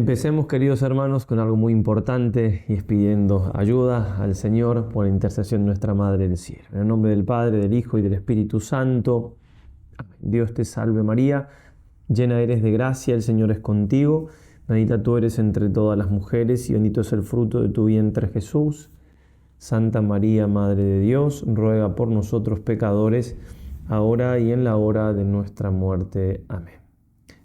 Empecemos, queridos hermanos, con algo muy importante y es pidiendo ayuda al Señor por la intercesión de nuestra Madre del Cielo. En el nombre del Padre, del Hijo y del Espíritu Santo. Amén. Dios te salve María, llena eres de gracia, el Señor es contigo. Bendita tú eres entre todas las mujeres y bendito es el fruto de tu vientre Jesús. Santa María, Madre de Dios, ruega por nosotros pecadores, ahora y en la hora de nuestra muerte. Amén.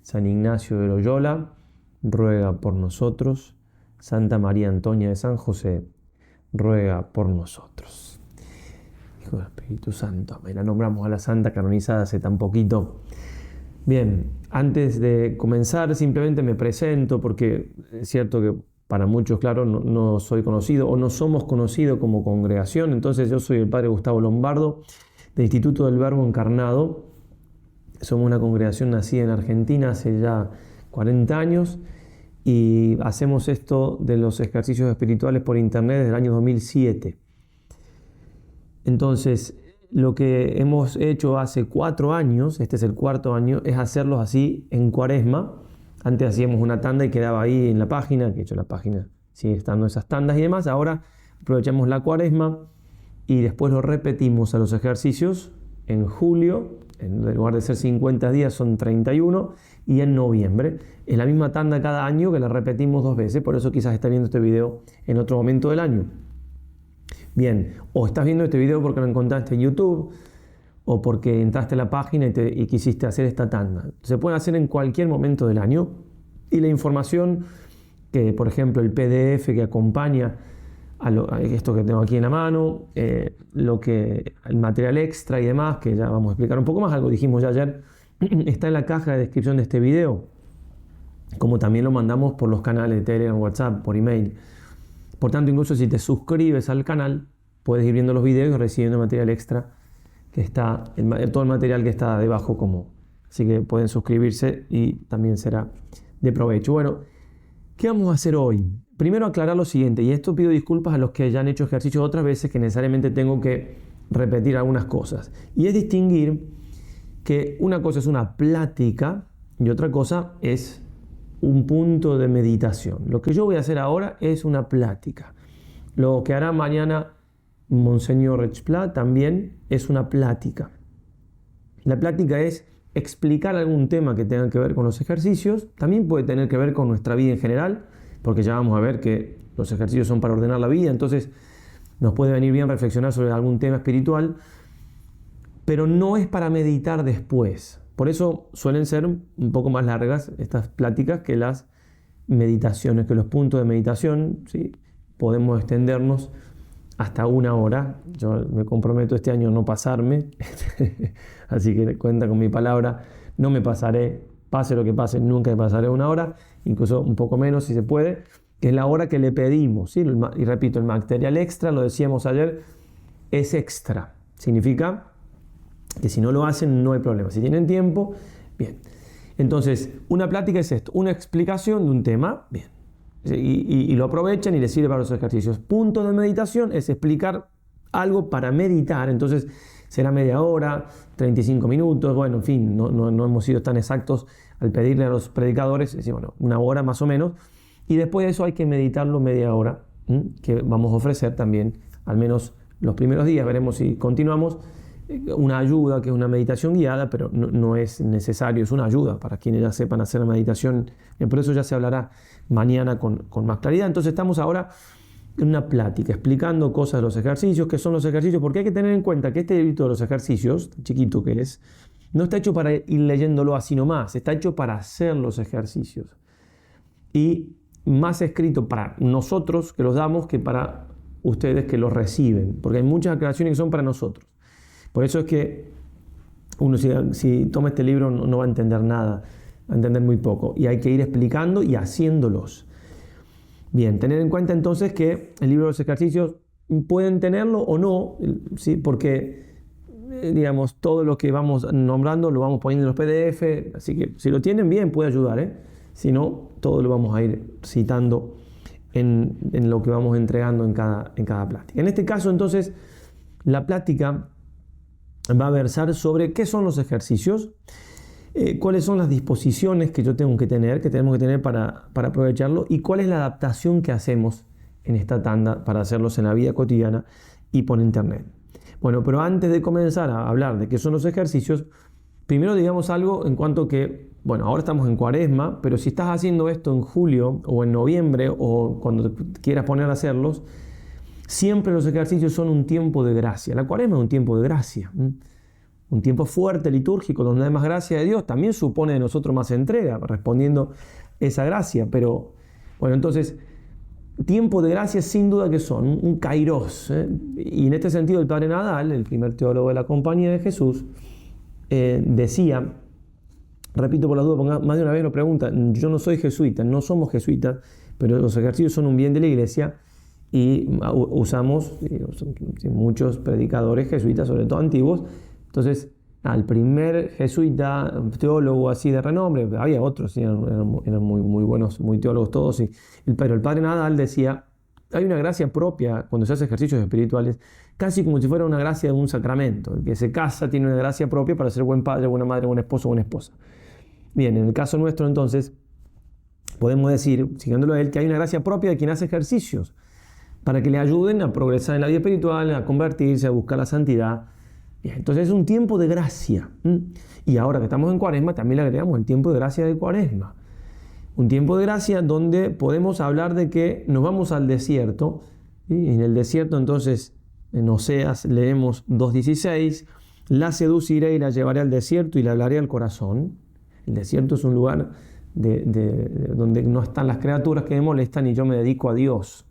San Ignacio de Loyola, ruega por nosotros. Santa María Antonia de San José, ruega por nosotros. Hijo del Espíritu Santo, amén. La nombramos a la Santa canonizada hace tan poquito. Bien, antes de comenzar simplemente me presento porque es cierto que para muchos, claro, no soy conocido o no somos conocidos como congregación. Entonces yo soy el Padre Gustavo Lombardo del Instituto del Verbo Encarnado. Somos una congregación nacida en Argentina hace ya 40 años y hacemos esto de los ejercicios espirituales por internet desde el año 2007. Entonces, lo que hemos hecho hace 4 años, este es el 4º año, es hacerlos así en Cuaresma. Antes hacíamos una tanda y quedaba ahí en la página, que de hecho la página sigue estando esas tandas y demás. Ahora aprovechamos la Cuaresma y después lo repetimos a los ejercicios en julio. En lugar de ser 50 días son 31 y en noviembre. Es la misma tanda cada año que la repetimos 2 veces, por eso quizás estás viendo este video en otro momento del año. Bien, o estás viendo este video porque lo encontraste en YouTube o porque entraste a la página y quisiste hacer esta tanda. Se puede hacer en cualquier momento del año y la información que, por ejemplo, el PDF que acompaña a esto que tengo aquí en la mano, el material extra y demás, que ya vamos a explicar un poco más, algo dijimos ya ayer, está en la caja de descripción de este video, como también lo mandamos por los canales de Telegram, WhatsApp, por email. Por tanto, incluso si te suscribes al canal, puedes ir viendo los videos y recibiendo material extra, que está, todo el material que está debajo así que pueden suscribirse y también será de provecho. Bueno, ¿qué vamos a hacer hoy? Primero aclarar lo siguiente, y esto pido disculpas a los que ya han hecho ejercicios otras veces que necesariamente tengo que repetir algunas cosas. Y es distinguir que una cosa es una plática y otra cosa es un punto de meditación. Lo que yo voy a hacer ahora es una plática. Lo que hará mañana Monseñor Rechpla también es una plática. La plática es explicar algún tema que tenga que ver con los ejercicios. También puede tener que ver con nuestra vida en general, porque ya vamos a ver que los ejercicios son para ordenar la vida, entonces nos puede venir bien reflexionar sobre algún tema espiritual, pero no es para meditar después. Por eso suelen ser un poco más largas estas pláticas que las meditaciones, que los puntos de meditación, ¿sí? Podemos extendernos hasta 1 hora. Yo me comprometo este año a no pasarme, así que cuenta con mi palabra, no me pasaré. Pase lo que pase, nunca me pasaré 1 hora, incluso un poco menos si se puede, que es la hora que le pedimos, ¿sí? Y repito, el material extra, lo decíamos ayer, es extra. Significa que si no lo hacen no hay problema. Si tienen tiempo, bien. Entonces, una plática es esto, una explicación de un tema, bien. Y lo aprovechan y les sirve para los ejercicios. Punto de meditación es explicar algo para meditar, entonces será media hora, 35 minutos, bueno, en fin, no hemos sido tan exactos al pedirle a los predicadores, es decir, bueno, 1 hora más o menos, y después de eso hay que meditarlo media hora, que vamos a ofrecer también, al menos los primeros días, veremos si continuamos, una ayuda, que es una meditación guiada, pero no es necesario, es una ayuda para quienes ya sepan hacer la meditación, por eso ya se hablará mañana con más claridad. Entonces estamos ahora en una plática, explicando cosas de los ejercicios, qué son los ejercicios, porque hay que tener en cuenta que este librito de los ejercicios, chiquito que es, no está hecho para ir leyéndolo así nomás, está hecho para hacer los ejercicios. Y más escrito para nosotros que los damos que para ustedes que los reciben, porque hay muchas aclaraciones que son para nosotros. Por eso es que uno si toma este libro no va a entender nada, va a entender muy poco, y hay que ir explicando y haciéndolos. Bien, tener en cuenta entonces que el libro de los ejercicios pueden tenerlo o no, ¿sí? Porque digamos, todo lo que vamos nombrando lo vamos poniendo en los PDF, así que si lo tienen bien puede ayudar, si no, todo lo vamos a ir citando en lo que vamos entregando en cada plática. En este caso entonces la plática va a versar sobre qué son los ejercicios cuáles son las disposiciones que yo tengo que tener, que tenemos que tener para aprovecharlo, y cuál es la adaptación que hacemos en esta tanda para hacerlos en la vida cotidiana y por internet. Bueno, pero antes de comenzar a hablar de qué son los ejercicios, primero digamos algo en cuanto que, bueno, ahora estamos en Cuaresma, pero si estás haciendo esto en julio o en noviembre o cuando quieras poner a hacerlos, siempre los ejercicios son un tiempo de gracia. La Cuaresma es un tiempo de gracia, un tiempo fuerte, litúrgico, donde hay más gracia de Dios, también supone de nosotros más entrega, respondiendo esa gracia. Pero, bueno, entonces, tiempo de gracia sin duda que son un kairos. Y en este sentido el padre Nadal, el primer teólogo de la Compañía de Jesús, decía, repito por la duda, porque más de una vez lo preguntan, yo no soy jesuita, no somos jesuitas, pero los ejercicios son un bien de la Iglesia y usamos muchos predicadores jesuitas, sobre todo antiguos. Entonces, al primer jesuita, teólogo así de renombre, había otros, eran muy buenos, muy teólogos todos, pero el padre Nadal decía, hay una gracia propia cuando se hace ejercicios espirituales, casi como si fuera una gracia de un sacramento. El que se casa tiene una gracia propia para ser buen padre, buena madre, buen esposo, buena esposa. Bien, en el caso nuestro entonces, podemos decir, siguiéndolo a él, que hay una gracia propia de quien hace ejercicios, para que le ayuden a progresar en la vida espiritual, a convertirse, a buscar la santidad. Bien, entonces es un tiempo de gracia. Y ahora que estamos en Cuaresma, también le agregamos el tiempo de gracia de Cuaresma. Un tiempo de gracia donde podemos hablar de que nos vamos al desierto. ¿Sí? En el desierto entonces, en Oseas leemos 2:16, la seduciré y la llevaré al desierto y le hablaré al corazón. El desierto es un lugar donde no están las criaturas que me molestan y yo me dedico a Dios.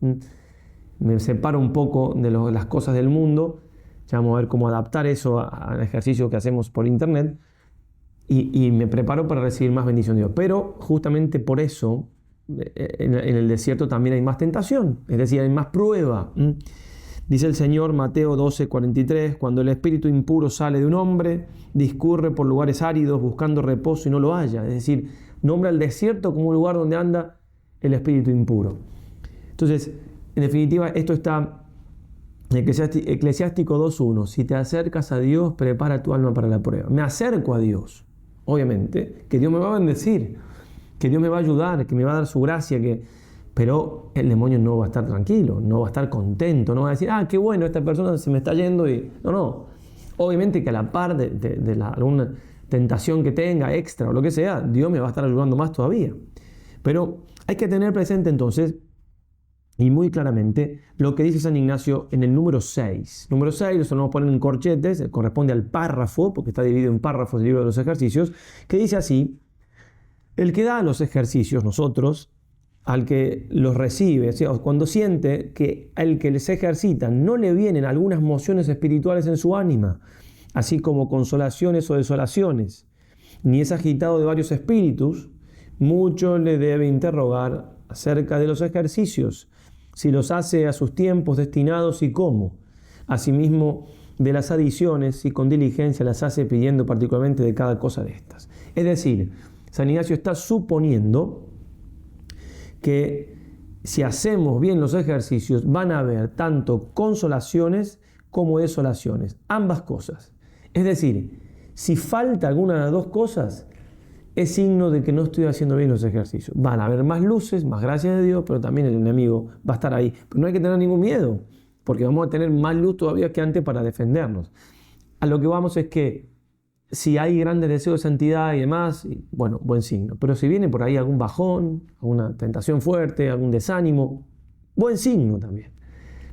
Me separo un poco de las cosas del mundo. Ya vamos a ver cómo adaptar eso al ejercicio que hacemos por internet y me preparo para recibir más bendición de Dios. Pero justamente por eso en el desierto también hay más tentación, es decir, hay más prueba. Dice el Señor, Mateo 12:43, cuando el espíritu impuro sale de un hombre, discurre por lugares áridos buscando reposo y no lo halla. Es decir, nombra el desierto como un lugar donde anda el espíritu impuro. Entonces, en definitiva, esto está Eclesiástico 2:1, si te acercas a Dios, prepara tu alma para la prueba. Me acerco a Dios, obviamente, que Dios me va a bendecir, que Dios me va a ayudar, que me va a dar su gracia, pero el demonio no va a estar tranquilo, no va a estar contento, no va a decir, qué bueno, esta persona se me está yendo. No. Obviamente que a la par de alguna tentación que tenga, extra o lo que sea, Dios me va a estar ayudando más todavía. Pero hay que tener presente entonces, y muy claramente, lo que dice San Ignacio en el número 6. Número 6 lo solemos poner en corchetes, corresponde al párrafo, porque está dividido en párrafos el libro de los ejercicios, que dice así: el que da los ejercicios, nosotros, al que los recibe, o sea, cuando siente que al que les ejercita no le vienen algunas mociones espirituales en su ánima, así como consolaciones o desolaciones, ni es agitado de varios espíritus, mucho le debe interrogar acerca de los ejercicios, si los hace a sus tiempos destinados y cómo. Asimismo, de las adiciones, si con diligencia las hace pidiendo particularmente de cada cosa de estas. Es decir, San Ignacio está suponiendo que si hacemos bien los ejercicios van a haber tanto consolaciones como desolaciones, ambas cosas. Es decir, si falta alguna de las dos cosas, es signo de que no estoy haciendo bien los ejercicios. Van a haber más luces, más gracias de Dios, pero también el enemigo va a estar ahí. Pero no hay que tener ningún miedo, porque vamos a tener más luz todavía que antes para defendernos. A lo que vamos es que si hay grandes deseos de santidad y demás, bueno, buen signo. Pero si viene por ahí algún bajón, alguna tentación fuerte, algún desánimo, buen signo también.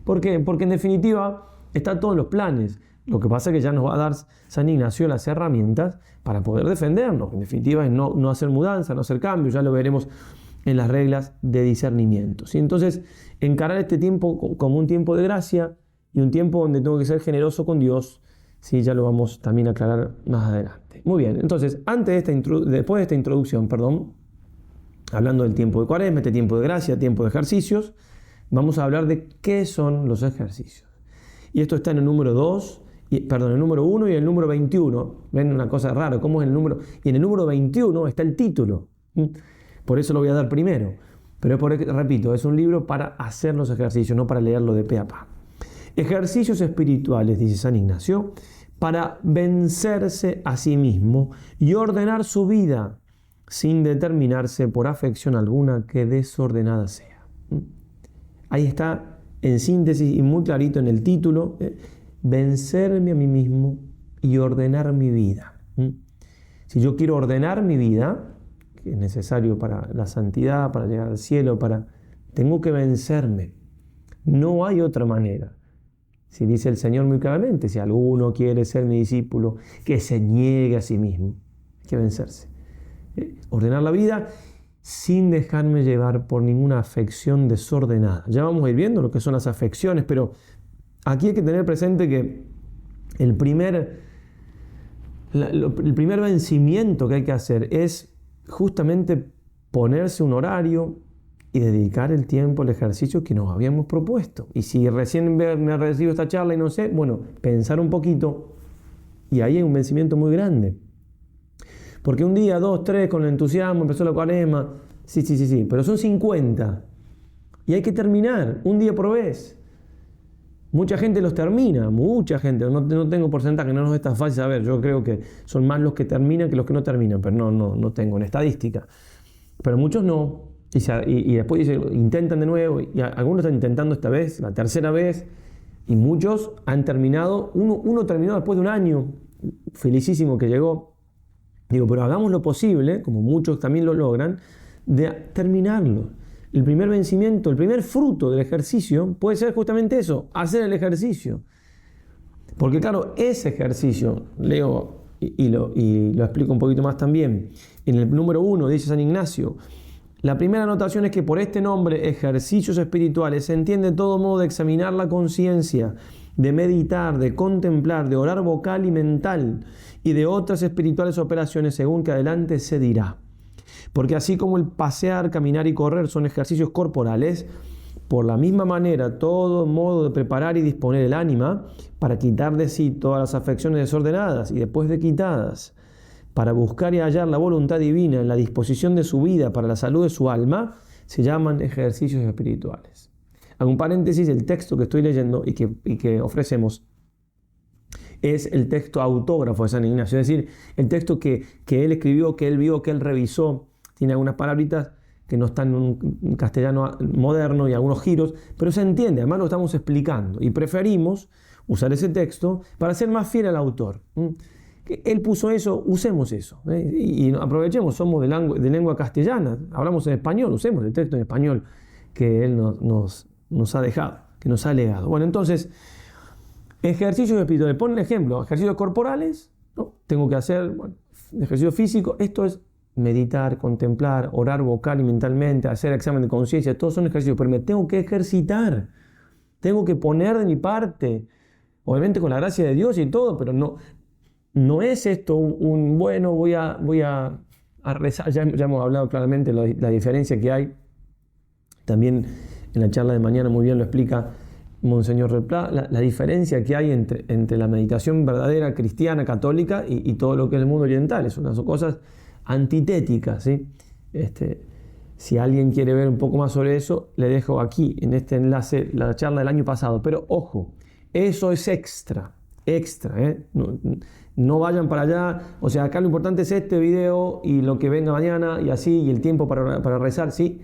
¿Por qué? Porque en definitiva está todo en los planes. Lo que pasa es que ya nos va a dar San Ignacio las herramientas para poder defendernos. En definitiva es no hacer mudanza, no hacer cambio, ya lo veremos en las reglas de discernimiento. ¿Sí? Entonces, encarar este tiempo como un tiempo de gracia y un tiempo donde tengo que ser generoso con Dios, sí, ya lo vamos también a aclarar más adelante. Muy bien, entonces, después de esta introducción, hablando del tiempo de Cuaresma, este tiempo de gracia, tiempo de ejercicios, vamos a hablar de qué son los ejercicios. Y esto está en el número 1 y el número 21. Ven una cosa rara, ¿cómo es el número? Y en el número 21 está el título. Por eso lo voy a dar primero. Pero repito, es un libro para hacer los ejercicios, no para leerlo de pe a pa. Ejercicios espirituales, dice San Ignacio, para vencerse a sí mismo y ordenar su vida sin determinarse por afección alguna que desordenada sea. Ahí está, en síntesis y muy clarito en el título, vencerme a mí mismo y ordenar mi vida. Si yo quiero ordenar mi vida, que es necesario para la santidad, para llegar al cielo, tengo que vencerme. No hay otra manera. Si dice el Señor muy claramente, si alguno quiere ser mi discípulo, que se niegue a sí mismo. Hay que vencerse. Ordenar la vida sin dejarme llevar por ninguna afección desordenada. Ya vamos a ir viendo lo que son las afecciones, pero aquí hay que tener presente que el primer vencimiento que hay que hacer es justamente ponerse un horario y dedicar el tiempo al ejercicio que nos habíamos propuesto. Y si recién me recibo esta charla y no sé, bueno, pensar un poquito, y ahí hay un vencimiento muy grande. Porque un día, 2, 3, con el entusiasmo, empezó la cuaresma, sí, pero son 50. Y hay que terminar, un día por vez. Mucha gente los termina, mucha gente, no tengo porcentaje, no nos es tan fácil saber. Yo creo que son más los que terminan que los que no terminan, pero no tengo en estadística. Pero muchos no. Y después intentan de nuevo, y algunos están intentando esta vez, la tercera vez, y muchos han terminado, uno terminó después de un año, felicísimo que llegó. Digo, pero hagamos lo posible, como muchos también lo logran, de terminarlo. El primer vencimiento, el primer fruto del ejercicio puede ser justamente eso, hacer el ejercicio. Porque claro, ese ejercicio, leo y lo explico un poquito más también, en el número 1 dice San Ignacio, la primera anotación es que por este nombre, ejercicios espirituales, se entiende todo modo de examinar la conciencia, de meditar, de contemplar, de orar vocal y mental y de otras espirituales operaciones según que adelante se dirá. Porque así como el pasear, caminar y correr son ejercicios corporales, por la misma manera todo modo de preparar y disponer el ánima para quitar de sí todas las afecciones desordenadas y después de quitadas, para buscar y hallar la voluntad divina en la disposición de su vida para la salud de su alma, se llaman ejercicios espirituales. Hago un paréntesis, el texto que estoy leyendo y que ofrecemos es el texto autógrafo de San Ignacio, es decir, el texto que él escribió, que él vio, que él revisó. Tiene algunas palabritas que no están en un castellano moderno y algunos giros, pero se entiende, además lo estamos explicando y preferimos usar ese texto para ser más fiel al autor. Él puso eso, usemos eso, y aprovechemos, somos de lengua castellana, hablamos en español, usemos el texto en español que él nos ha dejado, que nos ha legado. Bueno, entonces, ejercicios espirituales, pon el ejemplo, ejercicios corporales, ¿no? Tengo que hacer, ejercicio físico, esto es meditar, contemplar, orar vocal y mentalmente, hacer examen de conciencia, todos son ejercicios, pero me tengo que ejercitar, tengo que poner de mi parte, obviamente con la gracia de Dios y todo, pero no es esto bueno, voy a rezar. Ya hemos hablado claramente la diferencia que hay. También en la charla de mañana muy bien lo explica Monseñor Replá, la diferencia que hay entre la meditación verdadera cristiana, católica y todo lo que es el mundo oriental. Son cosas antitéticas, ¿sí? Si alguien quiere ver un poco más sobre eso, le dejo aquí en este enlace la charla del año pasado. Pero ojo, eso es extra, no vayan para allá, o sea, acá lo importante es este video y lo que venga mañana y así, y el tiempo para rezar, sí,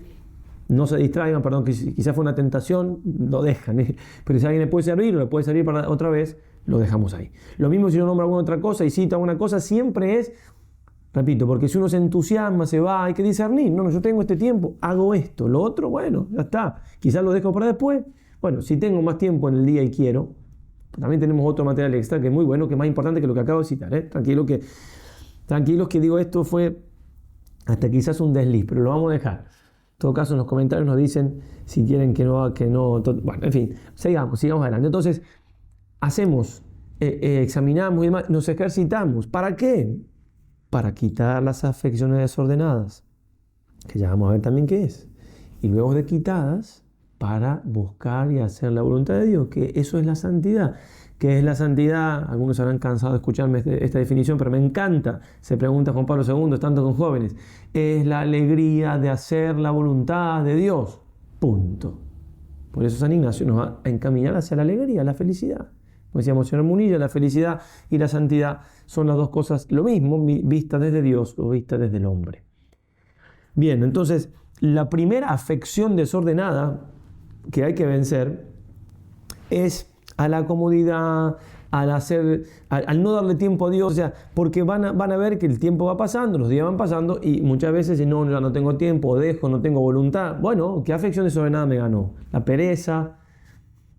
no se distraigan, perdón, que quizás fue una tentación, lo dejan, pero si a alguien le puede servir o le puede servir para otra vez, lo dejamos ahí. Lo mismo si uno nombra alguna otra cosa y cita alguna cosa, siempre es, repito, porque si uno se entusiasma, se va, hay que discernir, no, yo tengo este tiempo, hago esto, lo otro, bueno, ya está, quizás lo dejo para después, bueno, si tengo más tiempo en el día y quiero, también tenemos otro material extra que es muy bueno, que es más importante que lo que acabo de citar. Tranquilos que digo, esto fue hasta quizás un desliz, pero lo vamos a dejar. En todo caso, en los comentarios nos dicen si quieren que no. Bueno, en fin, sigamos adelante. Entonces, hacemos, examinamos y demás, nos ejercitamos. ¿Para qué? Para quitar las afecciones desordenadas, que ya vamos a ver también qué es. Y luego de quitadas, para buscar y hacer la voluntad de Dios, que eso es la santidad. ¿Qué es la santidad? Algunos habrán cansado de escucharme esta definición, pero me encanta. Se pregunta Juan Pablo II, tanto con jóvenes. Es la alegría de hacer la voluntad de Dios. Punto. Por eso San Ignacio nos va a encaminar hacia la alegría, la felicidad. Como decíamos, señor Munilla, la felicidad y la santidad son las dos cosas lo mismo, vista desde Dios o vista desde el hombre. Bien, entonces, la primera afección desordenada que hay que vencer es a la comodidad, al no darle tiempo a Dios, o sea, porque van a ver que el tiempo va pasando, los días van pasando y muchas veces no, ya no tengo tiempo, dejo, no tengo voluntad. Bueno, ¿qué afección desordenada me ganó? La pereza,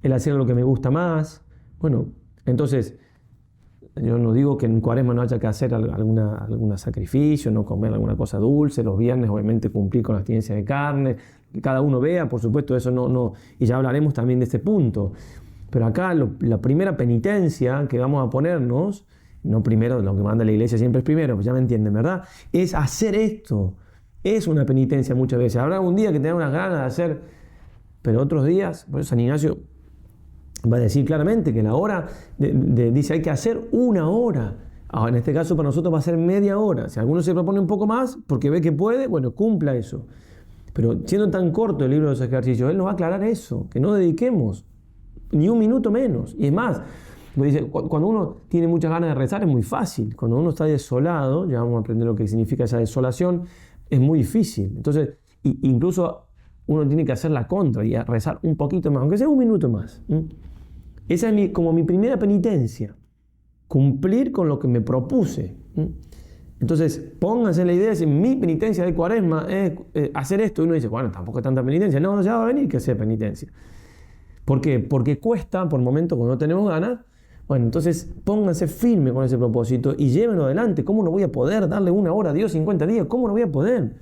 el hacer lo que me gusta más. Bueno, entonces, yo no digo que en Cuaresma no haya que hacer algún sacrificio, no comer alguna cosa dulce, los viernes obviamente cumplir con la abstinencia de carne, que cada uno vea, por supuesto, eso no, y ya hablaremos también de este punto. Pero acá la primera penitencia que vamos a ponernos, no primero, lo que manda la iglesia siempre es primero, pues ya me entienden, ¿verdad? Es hacer esto. Es una penitencia muchas veces. Habrá un día que tenga unas ganas de hacer, pero otros días, por eso San Ignacio va a decir claramente que la hora, dice hay que hacer una hora. Ahora, en este caso para nosotros va a ser media hora. Si alguno se propone un poco más porque ve que puede, bueno, cumpla eso. Pero siendo tan corto el libro de los ejercicios, él nos va a aclarar eso, que no dediquemos ni un minuto menos. Y es más, dice, cuando uno tiene muchas ganas de rezar es muy fácil. Cuando uno está desolado, ya vamos a aprender lo que significa esa desolación, es muy difícil. Entonces, incluso uno tiene que hacer la contra y rezar un poquito más, aunque sea un minuto más. Esa es como mi primera penitencia, cumplir con lo que me propuse. Entonces, pónganse la idea de si mi penitencia de Cuaresma es hacer esto. Y uno dice, bueno, tampoco es tanta penitencia. No, ya va a venir que sea penitencia. ¿Por qué? Porque cuesta por momentos cuando no tenemos ganas. Bueno, entonces pónganse firme con ese propósito y llévenlo adelante. ¿Cómo no voy a poder darle una hora a Dios 50 días? ¿Cómo no voy a poder?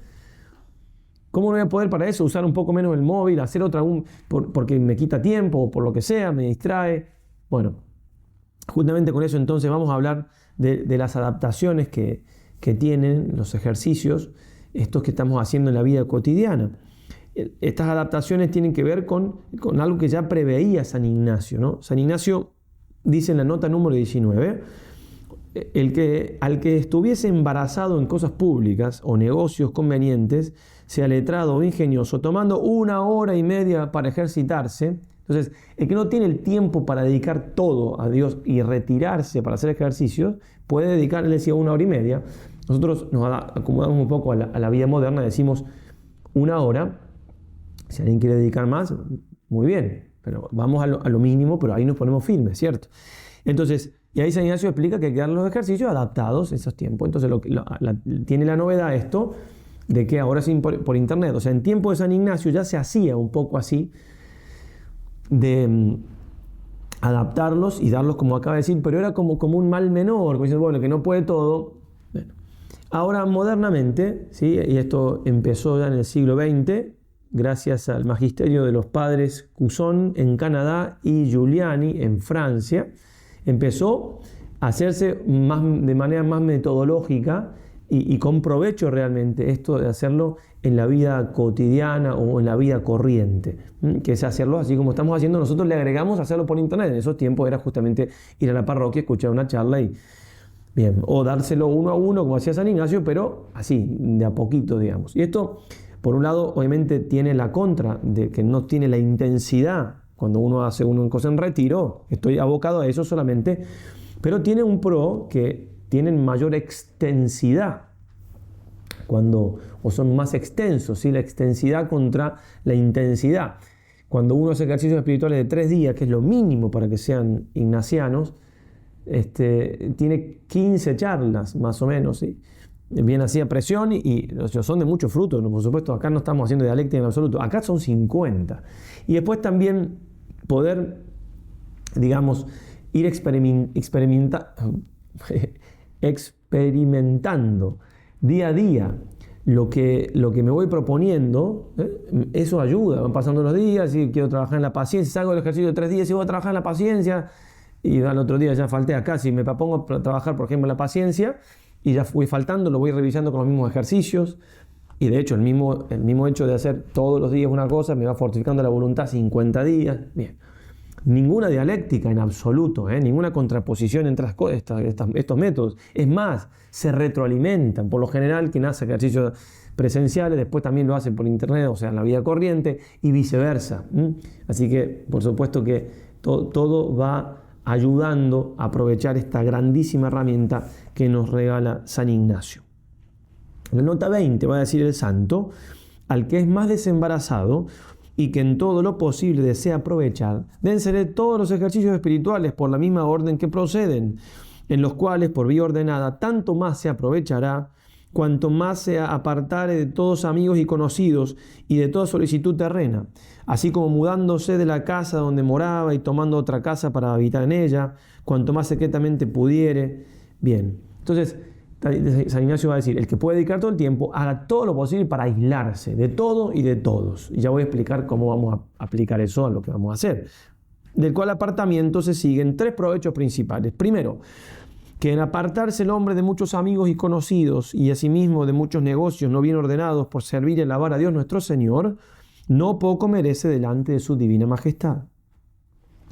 ¿Cómo no voy a poder para eso usar un poco menos el móvil, hacer otra porque me quita tiempo o por lo que sea, me distrae? Bueno, justamente con eso entonces vamos a hablar de las adaptaciones que tienen los ejercicios, estos que estamos haciendo en la vida cotidiana. Estas adaptaciones tienen que ver con algo que ya preveía San Ignacio, ¿no? San Ignacio dice en la nota número 19, al que estuviese embarazado en cosas públicas o negocios convenientes, sea letrado o ingenioso, tomando 1 hora y media para ejercitarse. Entonces, el que no tiene el tiempo para dedicar todo a Dios y retirarse para hacer ejercicios, puede dedicar, él decía, 1 hora y media. Nosotros nos acomodamos un poco a la vida moderna, decimos 1 hora. Si alguien quiere dedicar más, muy bien, pero vamos a lo mínimo, pero ahí nos ponemos firmes, ¿cierto? Entonces, y ahí San Ignacio explica que hay que dar los ejercicios adaptados a esos tiempos. Entonces, tiene la novedad esto, de que ahora es por internet. O sea, en tiempo de San Ignacio ya se hacía un poco así, de adaptarlos y darlos como acaba de decir, pero era como un mal menor, como dicen, bueno, que no puede todo. Bueno, ahora modernamente, ¿sí? Y esto empezó ya en el siglo XX, gracias al magisterio de los padres Cusson en Canadá y Giuliani en Francia, empezó a hacerse de manera más metodológica y con provecho realmente esto de hacerlo en la vida cotidiana o en la vida corriente, que es hacerlo así como estamos haciendo. Nosotros le agregamos hacerlo por internet. En esos tiempos era justamente ir a la parroquia, escuchar una charla y bien, o dárselo 1 a 1 como hacía San Ignacio, pero así, de a poquito, digamos. Y esto, por un lado, obviamente tiene la contra de que no tiene la intensidad cuando uno hace una cosa en retiro. Estoy abocado a eso solamente, pero tiene un pro que tienen mayor extensidad o son más extensos, ¿sí? La extensidad contra la intensidad. Cuando uno hace ejercicios espirituales de 3 días, que es lo mínimo para que sean ignacianos, tiene 15 charlas más o menos, ¿sí? Bien así a presión y son de mucho fruto, ¿no? Por supuesto, acá no estamos haciendo dialéctica en absoluto, acá son 50. Y después también poder, digamos, ir experimentando día a día lo que me voy proponiendo, eso ayuda. Van pasando los días y quiero trabajar en la paciencia, salgo del ejercicio de 3 días y voy a trabajar en la paciencia y al otro día ya falté acá. Si me propongo trabajar, por ejemplo, en la paciencia y ya fui faltando, lo voy revisando con los mismos ejercicios y de hecho el mismo hecho de hacer todos los días una cosa me va fortificando la voluntad 50 días. Bien. Ninguna dialéctica en absoluto, ninguna contraposición entre estos métodos. Es más, se retroalimentan. Por lo general, quien hace ejercicios presenciales después también lo hace por internet, o sea, en la vida corriente y viceversa. Así que, por supuesto que todo va ayudando a aprovechar esta grandísima herramienta que nos regala San Ignacio. En la nota 20 va a decir el santo: al que es más desembarazado y que en todo lo posible desea aprovechar, dénsele todos los ejercicios espirituales por la misma orden que proceden, en los cuales por vía ordenada tanto más se aprovechará, cuanto más se apartare de todos amigos y conocidos y de toda solicitud terrena, así como mudándose de la casa donde moraba y tomando otra casa para habitar en ella, cuanto más secretamente pudiere. Bien, entonces San Ignacio va a decir: el que puede dedicar todo el tiempo, haga todo lo posible para aislarse de todo y de todos. Y ya voy a explicar cómo vamos a aplicar eso a lo que vamos a hacer. Del cual apartamiento se siguen 3 provechos principales. Primero, que en apartarse el hombre de muchos amigos y conocidos y asimismo de muchos negocios no bien ordenados por servir y alabar a Dios nuestro Señor, no poco merece delante de su divina majestad.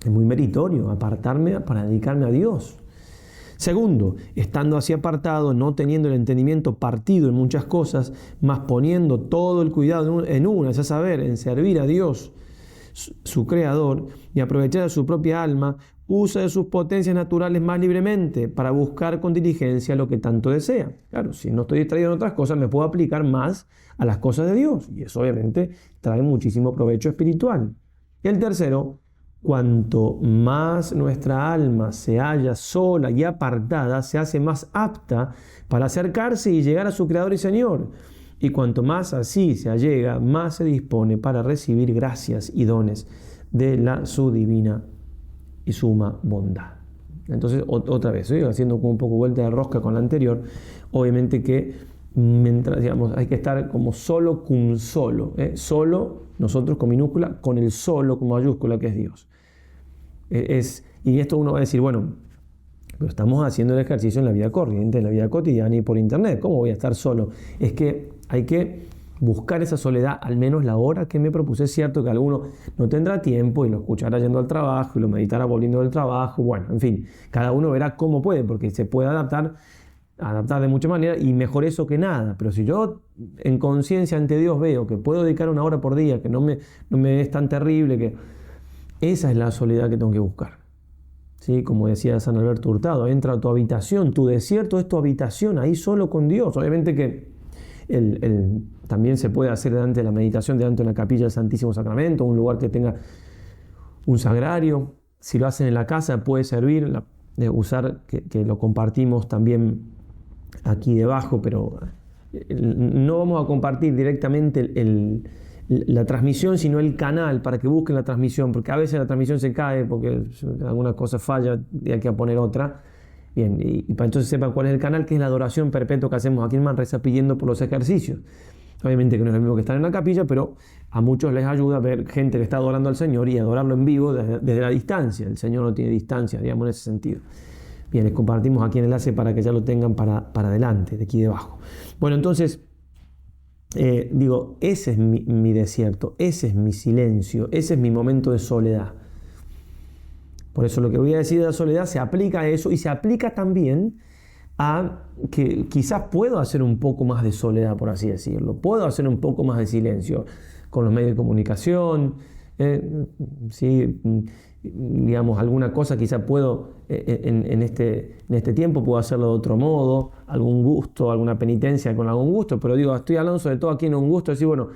Es muy meritorio apartarme para dedicarme a Dios. Segundo, estando así apartado, no teniendo el entendimiento partido en muchas cosas, mas poniendo todo el cuidado en una, es a saber, en servir a Dios, su Creador, y aprovechar de su propia alma, usa de sus potencias naturales más libremente para buscar con diligencia lo que tanto desea. Claro, si no estoy distraído en otras cosas, me puedo aplicar más a las cosas de Dios, y eso obviamente trae muchísimo provecho espiritual. Y el tercero, cuanto más nuestra alma se halla sola y apartada, se hace más apta para acercarse y llegar a su Creador y Señor. Y cuanto más así se allega, más se dispone para recibir gracias y dones de su divina y suma bondad. Entonces, otra vez, haciendo como un poco vuelta de rosca con la anterior, obviamente que mientras, digamos, hay que estar como solo cum solo, solo, nosotros con minúscula, con el solo con mayúscula, que es Dios. Y esto uno va a decir: bueno, pero estamos haciendo el ejercicio en la vida corriente, en la vida cotidiana y por internet, ¿cómo voy a estar solo? Es que hay que buscar esa soledad, al menos la hora que me propuse. Es cierto que alguno no tendrá tiempo y lo escuchará yendo al trabajo y lo meditará volviendo del trabajo. Bueno, en fin, cada uno verá cómo puede, porque se puede adaptar de muchas maneras, y mejor eso que nada. Pero si yo en conciencia ante Dios veo que puedo dedicar 1 hora por día, que no me es tan terrible, que esa es la soledad que tengo que buscar. ¿Sí? Como decía San Alberto Hurtado: entra a tu habitación, tu desierto es tu habitación, ahí solo con Dios. Obviamente que también se puede hacer delante de la meditación, delante de la capilla del Santísimo Sacramento, un lugar que tenga un sagrario. Si lo hacen en la casa puede servir, usar, que lo compartimos también aquí debajo, pero no vamos a compartir directamente la transmisión, sino el canal para que busquen la transmisión, porque a veces la transmisión se cae porque alguna cosa falla y hay que poner otra. Bien, y para entonces sepan cuál es el canal, que es la adoración perpetua que hacemos aquí en Manresa pidiendo por los ejercicios. Obviamente que no es lo mismo que estar en la capilla, pero a muchos les ayuda a ver gente que está adorando al Señor y adorarlo en vivo desde la distancia. El Señor no tiene distancia, digamos, en ese sentido. Bien, les compartimos aquí el enlace para que ya lo tengan para adelante, de aquí debajo. Bueno, entonces, ese es mi desierto, ese es mi silencio, ese es mi momento de soledad. Por eso lo que voy a decir de la soledad se aplica a eso, y se aplica también a que quizás puedo hacer un poco más de soledad, por así decirlo. Puedo hacer un poco más de silencio con los medios de comunicación. ¿Sí? Digamos, alguna cosa quizás puedo, en este tiempo puedo hacerlo de otro modo, algún gusto, alguna penitencia con algún gusto, pero estoy hablando sobre todo aquí en un gusto, decir, bueno,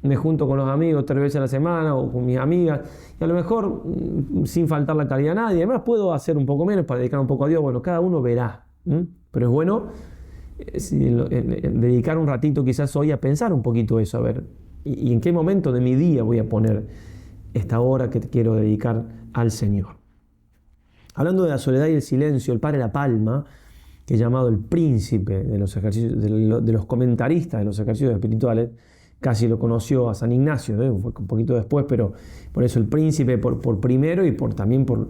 me junto con los amigos 3 veces a la semana o con mis amigas, y a lo mejor sin faltar la caridad a nadie. Además puedo hacer un poco menos para dedicar un poco a Dios. Bueno, cada uno verá, pero es bueno dedicar un ratito quizás hoy a pensar un poquito eso, a ver, y en qué momento de mi día voy a poner esta hora que quiero dedicar al Señor. Hablando de la soledad y el silencio, el padre La Palma, que es llamado el príncipe de los ejercicios, de los comentaristas de los ejercicios espirituales, casi lo conoció a San Ignacio, fue un poquito después, pero por eso el príncipe, por primero, y también por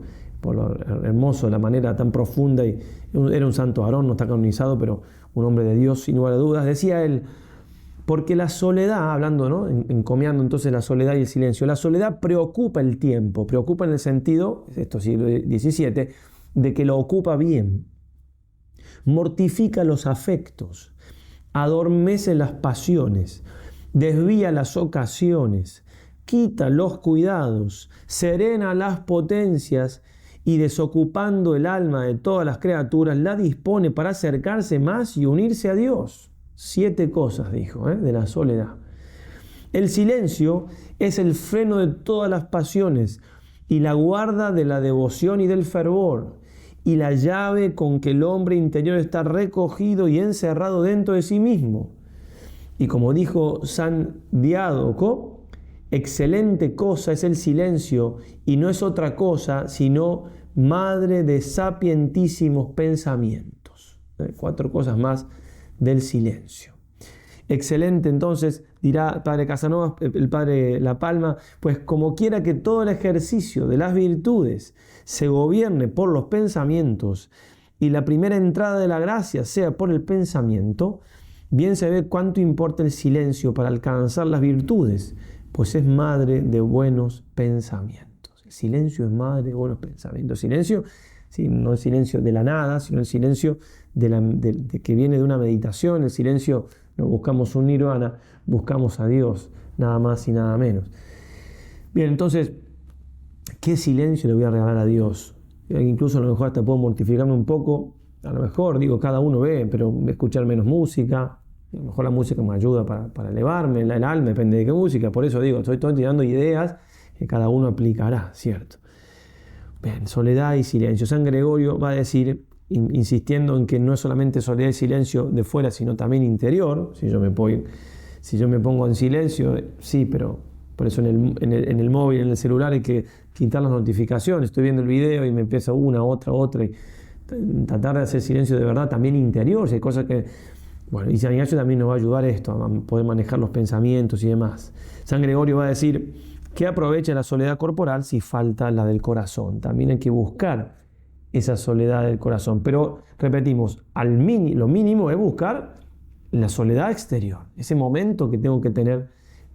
lo hermoso, la manera tan profunda. Y era un santo varón, no está canonizado, pero un hombre de Dios sin lugar a dudas. Decía él: porque la soledad, hablando, ¿no?, encomiando entonces la soledad y el silencio, la soledad preocupa el tiempo, preocupa en el sentido, esto siglo XVII, de que lo ocupa bien, mortifica los afectos, adormece las pasiones, desvía las ocasiones, quita los cuidados, serena las potencias y desocupando el alma de todas las criaturas, la dispone para acercarse más y unirse a Dios. 7 cosas, dijo, de la soledad. El silencio es el freno de todas las pasiones y la guarda de la devoción y del fervor, y la llave con que el hombre interior está recogido y encerrado dentro de sí mismo. Y como dijo San Diádoco, excelente cosa es el silencio y no es otra cosa sino madre de sapientísimos pensamientos. 4 cosas más del silencio. Excelente, entonces, dirá el padre Casanova, el padre La Palma, pues como quiera que todo el ejercicio de las virtudes se gobierne por los pensamientos y la primera entrada de la gracia sea por el pensamiento, bien se ve cuánto importa el silencio para alcanzar las virtudes, pues es madre de buenos pensamientos. El silencio es madre de buenos pensamientos. Silencio, sí, no el silencio de la nada, sino el silencio que viene de una meditación. El silencio, no buscamos un nirvana, buscamos a Dios, nada más y nada menos. Bien, entonces, ¿qué silencio le voy a regalar a Dios? Incluso a lo mejor hasta puedo mortificarme un poco. A lo mejor, digo, cada uno ve, pero escuchar menos música. A lo mejor la música me ayuda para elevarme, el alma, depende de qué música. Por eso digo, estoy tirando ideas que cada uno aplicará, ¿cierto? Bien, soledad y silencio. San Gregorio va a decir, insistiendo en que no es solamente soledad y silencio de fuera, sino también interior. Si yo me pongo en silencio, sí, pero por eso en el móvil, en el celular hay que quitar las notificaciones. Estoy viendo el video y me empieza una, otra, y tratar de hacer silencio de verdad también interior. Si hay cosas que... Bueno, y San Ignacio también nos va a ayudar esto, a poder manejar los pensamientos y demás. San Gregorio va a decir que aprovecha la soledad corporal si falta la del corazón. También hay que buscar esa soledad del corazón. Pero, repetimos, lo mínimo es buscar la soledad exterior. Ese momento que tengo que tener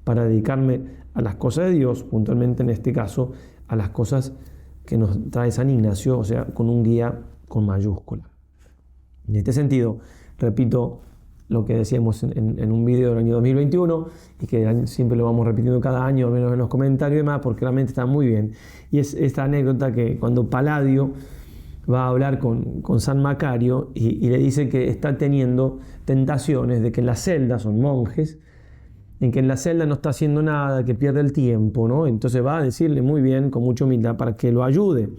para dedicarme a las cosas de Dios, puntualmente en este caso, a las cosas que nos trae San Ignacio, o sea, con un guía con mayúscula. En este sentido, repito lo que decíamos en un video del año 2021 y que siempre lo vamos repitiendo cada año, al menos en los comentarios y demás, porque realmente está muy bien. Y es esta anécdota que cuando Palladio va a hablar con San Macario y le dice que está teniendo tentaciones de que en la celda, son monjes, en que en la celda no está haciendo nada, que pierde el tiempo, ¿no? Entonces va a decirle muy bien, con mucha humildad, para que lo ayude.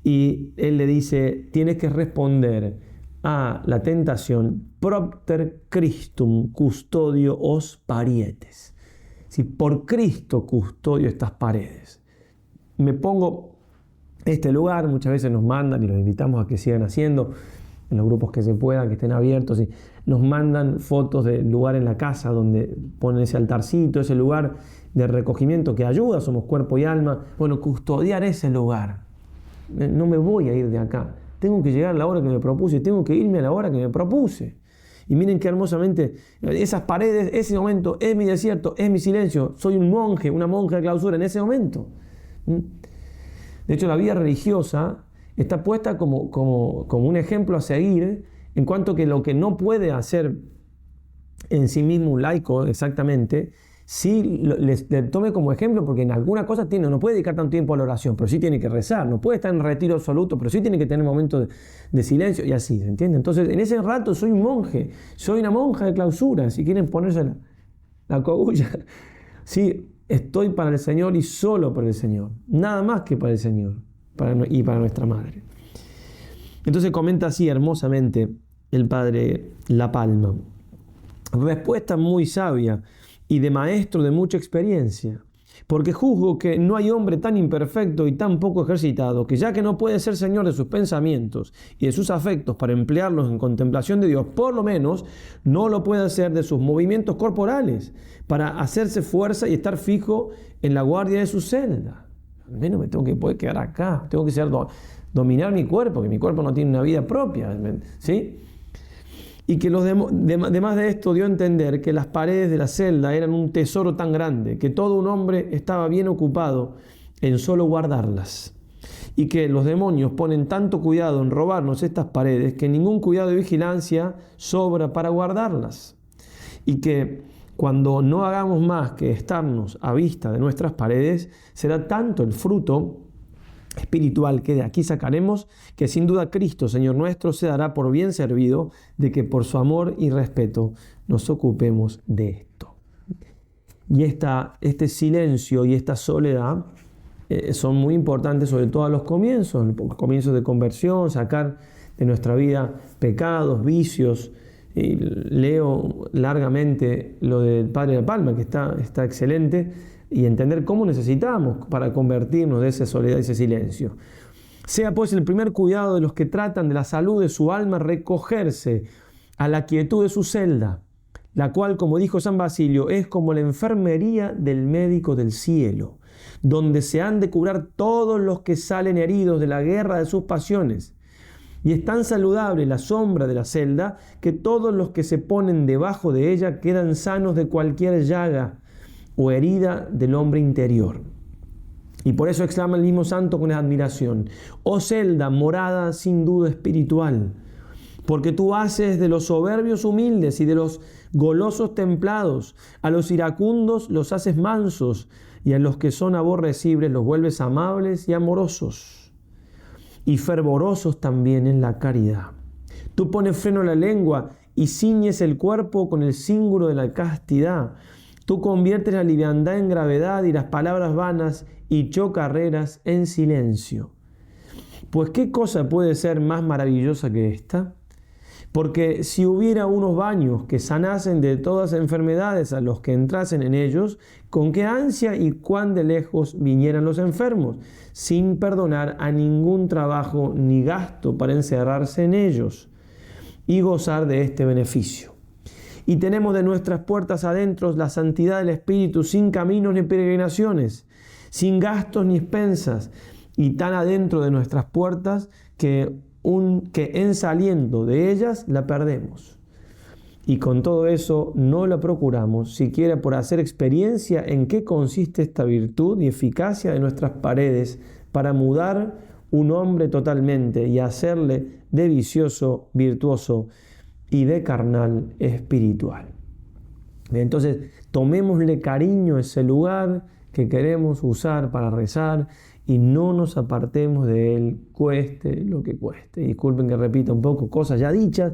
Y él le dice, tienes que responder a la tentación propter Christum custodio os parietes. Si por Cristo custodio estas paredes. Me pongo este lugar, muchas veces nos mandan y los invitamos a que sigan haciendo, en los grupos que se puedan, que estén abiertos, y nos mandan fotos del lugar en la casa donde ponen ese altarcito, ese lugar de recogimiento que ayuda, somos cuerpo y alma. Bueno, custodiar ese lugar. No me voy a ir de acá. Tengo que llegar a la hora que me propuse, tengo que irme a la hora que me propuse. Y miren qué hermosamente, esas paredes, ese momento, es mi desierto, es mi silencio. Soy un monje, una monja de clausura en ese momento. De hecho, la vida religiosa está puesta como un ejemplo a seguir, en cuanto que lo que no puede hacer en sí mismo un laico exactamente, sí le tome como ejemplo, porque en alguna cosa no puede dedicar tanto tiempo a la oración, pero sí tiene que rezar, no puede estar en retiro absoluto, pero sí tiene que tener momentos de silencio y así, ¿se entiende? Entonces, en ese rato soy un monje, soy una monja de clausura, si quieren ponerse la cogulla. Sí, estoy para el Señor y solo para el Señor, nada más que para el Señor y para nuestra Madre. Entonces comenta así hermosamente el padre La Palma. Respuesta muy sabia y de maestro de mucha experiencia, porque juzgo que no hay hombre tan imperfecto y tan poco ejercitado, que ya que no puede ser señor de sus pensamientos y de sus afectos para emplearlos en contemplación de Dios, por lo menos no lo puede hacer de sus movimientos corporales, para hacerse fuerza y estar fijo en la guardia de su celda. Al menos me tengo que poder quedar acá, tengo que dominar mi cuerpo, que mi cuerpo no tiene una vida propia, ¿sí? Y que además de esto dio a entender que las paredes de la celda eran un tesoro tan grande que todo un hombre estaba bien ocupado en solo guardarlas. Y que los demonios ponen tanto cuidado en robarnos estas paredes que ningún cuidado de vigilancia sobra para guardarlas. Y que cuando no hagamos más que estarnos a vista de nuestras paredes, será tanto el fruto espiritual que de aquí sacaremos, que sin duda Cristo, Señor nuestro, se dará por bien servido de que por su amor y respeto nos ocupemos de esto. Y este silencio y esta soledad son muy importantes, sobre todo a los comienzos de conversión, sacar de nuestra vida pecados, vicios. Y leo largamente lo del Padre de la Palma, que está excelente, y entender cómo necesitamos para convertirnos de esa soledad y ese silencio. Sea pues el primer cuidado de los que tratan de la salud de su alma recogerse a la quietud de su celda, la cual, como dijo San Basilio, es como la enfermería del médico del cielo, donde se han de curar todos los que salen heridos de la guerra de sus pasiones. Y es tan saludable la sombra de la celda que todos los que se ponen debajo de ella quedan sanos de cualquier llaga o herida del hombre interior. Y por eso exclama el mismo santo con admiración: oh celda, morada sin duda espiritual, porque tú haces de los soberbios humildes y de los golosos templados, a los iracundos los haces mansos, y a los que son aborrecibles los vuelves amables y amorosos, y fervorosos también en la caridad. Tú pones freno a la lengua y ciñes el cuerpo con el cíngulo de la castidad. Tú conviertes la liviandad en gravedad y las palabras vanas y chocarreras en silencio. Pues ¿qué cosa puede ser más maravillosa que esta? Porque si hubiera unos baños que sanasen de todas enfermedades a los que entrasen en ellos, con qué ansia y cuán de lejos vinieran los enfermos, sin perdonar a ningún trabajo ni gasto para encerrarse en ellos y gozar de este beneficio. Y tenemos de nuestras puertas adentro la santidad del Espíritu, sin caminos ni peregrinaciones, sin gastos ni expensas, y tan adentro de nuestras puertas que en saliendo de ellas la perdemos. Y con todo eso no la procuramos, siquiera por hacer experiencia en qué consiste esta virtud y eficacia de nuestras paredes para mudar un hombre totalmente y hacerle de vicioso virtuoso y de carnal espiritual. Entonces, tomémosle cariño a ese lugar que queremos usar para rezar y no nos apartemos de él, cueste lo que cueste. Disculpen que repita un poco cosas ya dichas,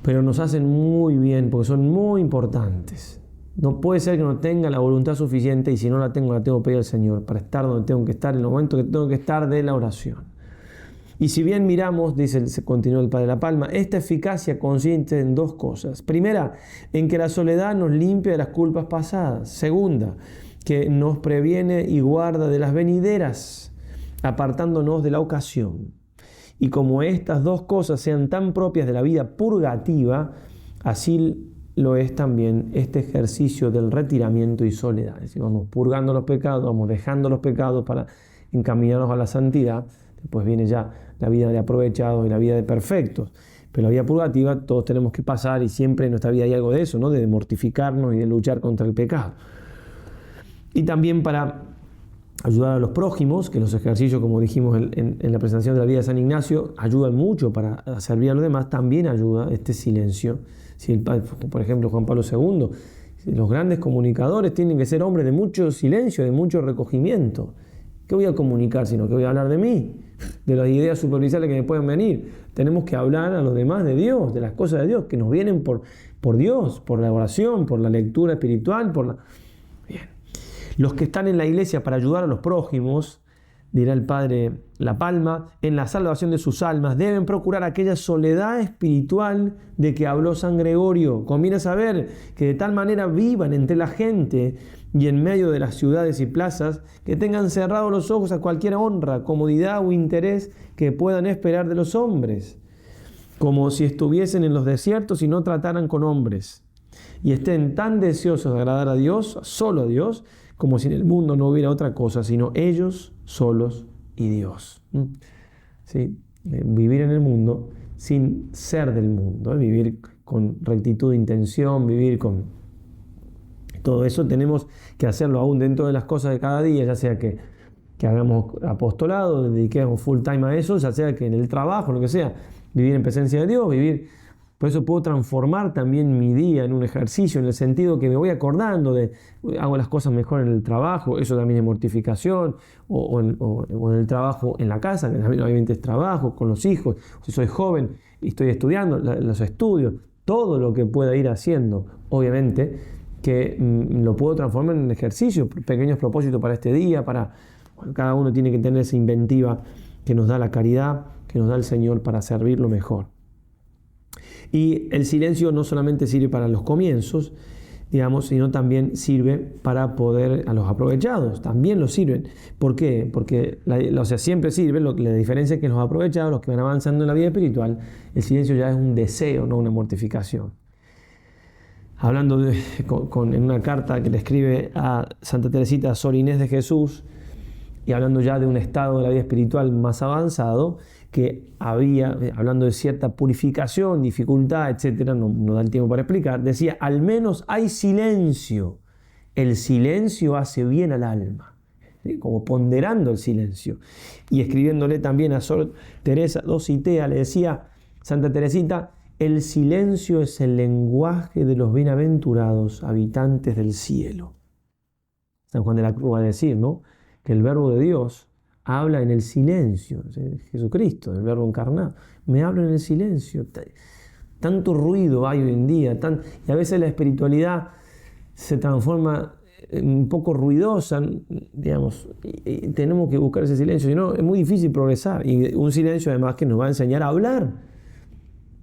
pero nos hacen muy bien porque son muy importantes. No puede ser que no tenga la voluntad suficiente, y si no la tengo que pedir al Señor para estar donde tengo que estar, en el momento que tengo que estar de la oración. Y si bien miramos, continúa el Padre de la Palma, esta eficacia consiste en dos cosas. Primera, en que la soledad nos limpia de las culpas pasadas. Segunda, que nos previene y guarda de las venideras, apartándonos de la ocasión. Y como estas dos cosas sean tan propias de la vida purgativa, así lo es también este ejercicio del retiramiento y soledad. Es decir, vamos purgando los pecados, vamos dejando los pecados para encaminarnos a la santidad. Después viene ya la vida de aprovechados y la vida de perfectos. Pero la vida purgativa todos tenemos que pasar, y siempre en nuestra vida hay algo de eso, ¿no? De mortificarnos y de luchar contra el pecado. Y también para ayudar a los prójimos, que los ejercicios, como dijimos en la presentación de la vida de San Ignacio, ayudan mucho para servir a los demás. También ayuda este silencio. Si por ejemplo, Juan Pablo II, los grandes comunicadores tienen que ser hombres de mucho silencio, de mucho recogimiento. ¿Qué voy a comunicar sino que voy a hablar de mí? De las ideas superficiales que me pueden venir. Tenemos que hablar a los demás de Dios, de las cosas de Dios, que nos vienen por Dios, por la oración, por la lectura espiritual, Bien. Los que están en la iglesia para ayudar a los prójimos, dirá el Padre La Palma, en la salvación de sus almas, deben procurar aquella soledad espiritual de que habló San Gregorio. Conviene saber que de tal manera vivan entre la gente y en medio de las ciudades y plazas, que tengan cerrados los ojos a cualquier honra, comodidad o interés que puedan esperar de los hombres, como si estuviesen en los desiertos y no trataran con hombres, y estén tan deseosos de agradar a Dios, solo a Dios, como si en el mundo no hubiera otra cosa, sino ellos solos y Dios. ¿Sí? Vivir en el mundo sin ser del mundo, vivir con rectitud de intención, vivir con todo eso. Tenemos que hacerlo aún dentro de las cosas de cada día, ya sea que hagamos apostolado, dediquemos full time a eso, ya sea que en el trabajo, lo que sea, vivir en presencia de Dios, vivir Por eso puedo transformar también mi día en un ejercicio, en el sentido que me voy acordando hago las cosas mejor en el trabajo, eso también es mortificación, o en el trabajo en la casa, que también obviamente es trabajo, con los hijos, si soy joven y estoy estudiando, los estudios, todo lo que pueda ir haciendo, obviamente, que lo puedo transformar en un ejercicio, pequeños propósitos para este día, cada uno tiene que tener esa inventiva que nos da la caridad, que nos da el Señor para servirlo mejor. Y el silencio no solamente sirve para los comienzos, digamos, sino también sirve para poder, a los aprovechados, también los sirven. ¿Por qué? Porque, siempre sirve, la diferencia es que los aprovechados, los que van avanzando en la vida espiritual, el silencio ya es un deseo, no una mortificación. Hablando en una carta que le escribe a Santa Teresita Sor Inés de Jesús, y hablando ya de un estado de la vida espiritual más avanzado, que hablando de cierta purificación, dificultad, etcétera, no da el tiempo para explicar, decía, al menos hay silencio. El silencio hace bien al alma. ¿Sí? Como ponderando el silencio. Y escribiéndole también a Sor Teresa Dositea, le decía, Santa Teresita, el silencio es el lenguaje de los bienaventurados habitantes del cielo. San Juan de la Cruz va a decir, ¿no?, que el verbo de Dios habla en el silencio. Jesucristo, el verbo encarnado, me habla en el silencio. Tanto ruido hay hoy en día, y a veces la espiritualidad se transforma un poco ruidosa, digamos, y tenemos que buscar ese silencio, si no es muy difícil progresar, y un silencio además que nos va a enseñar a hablar,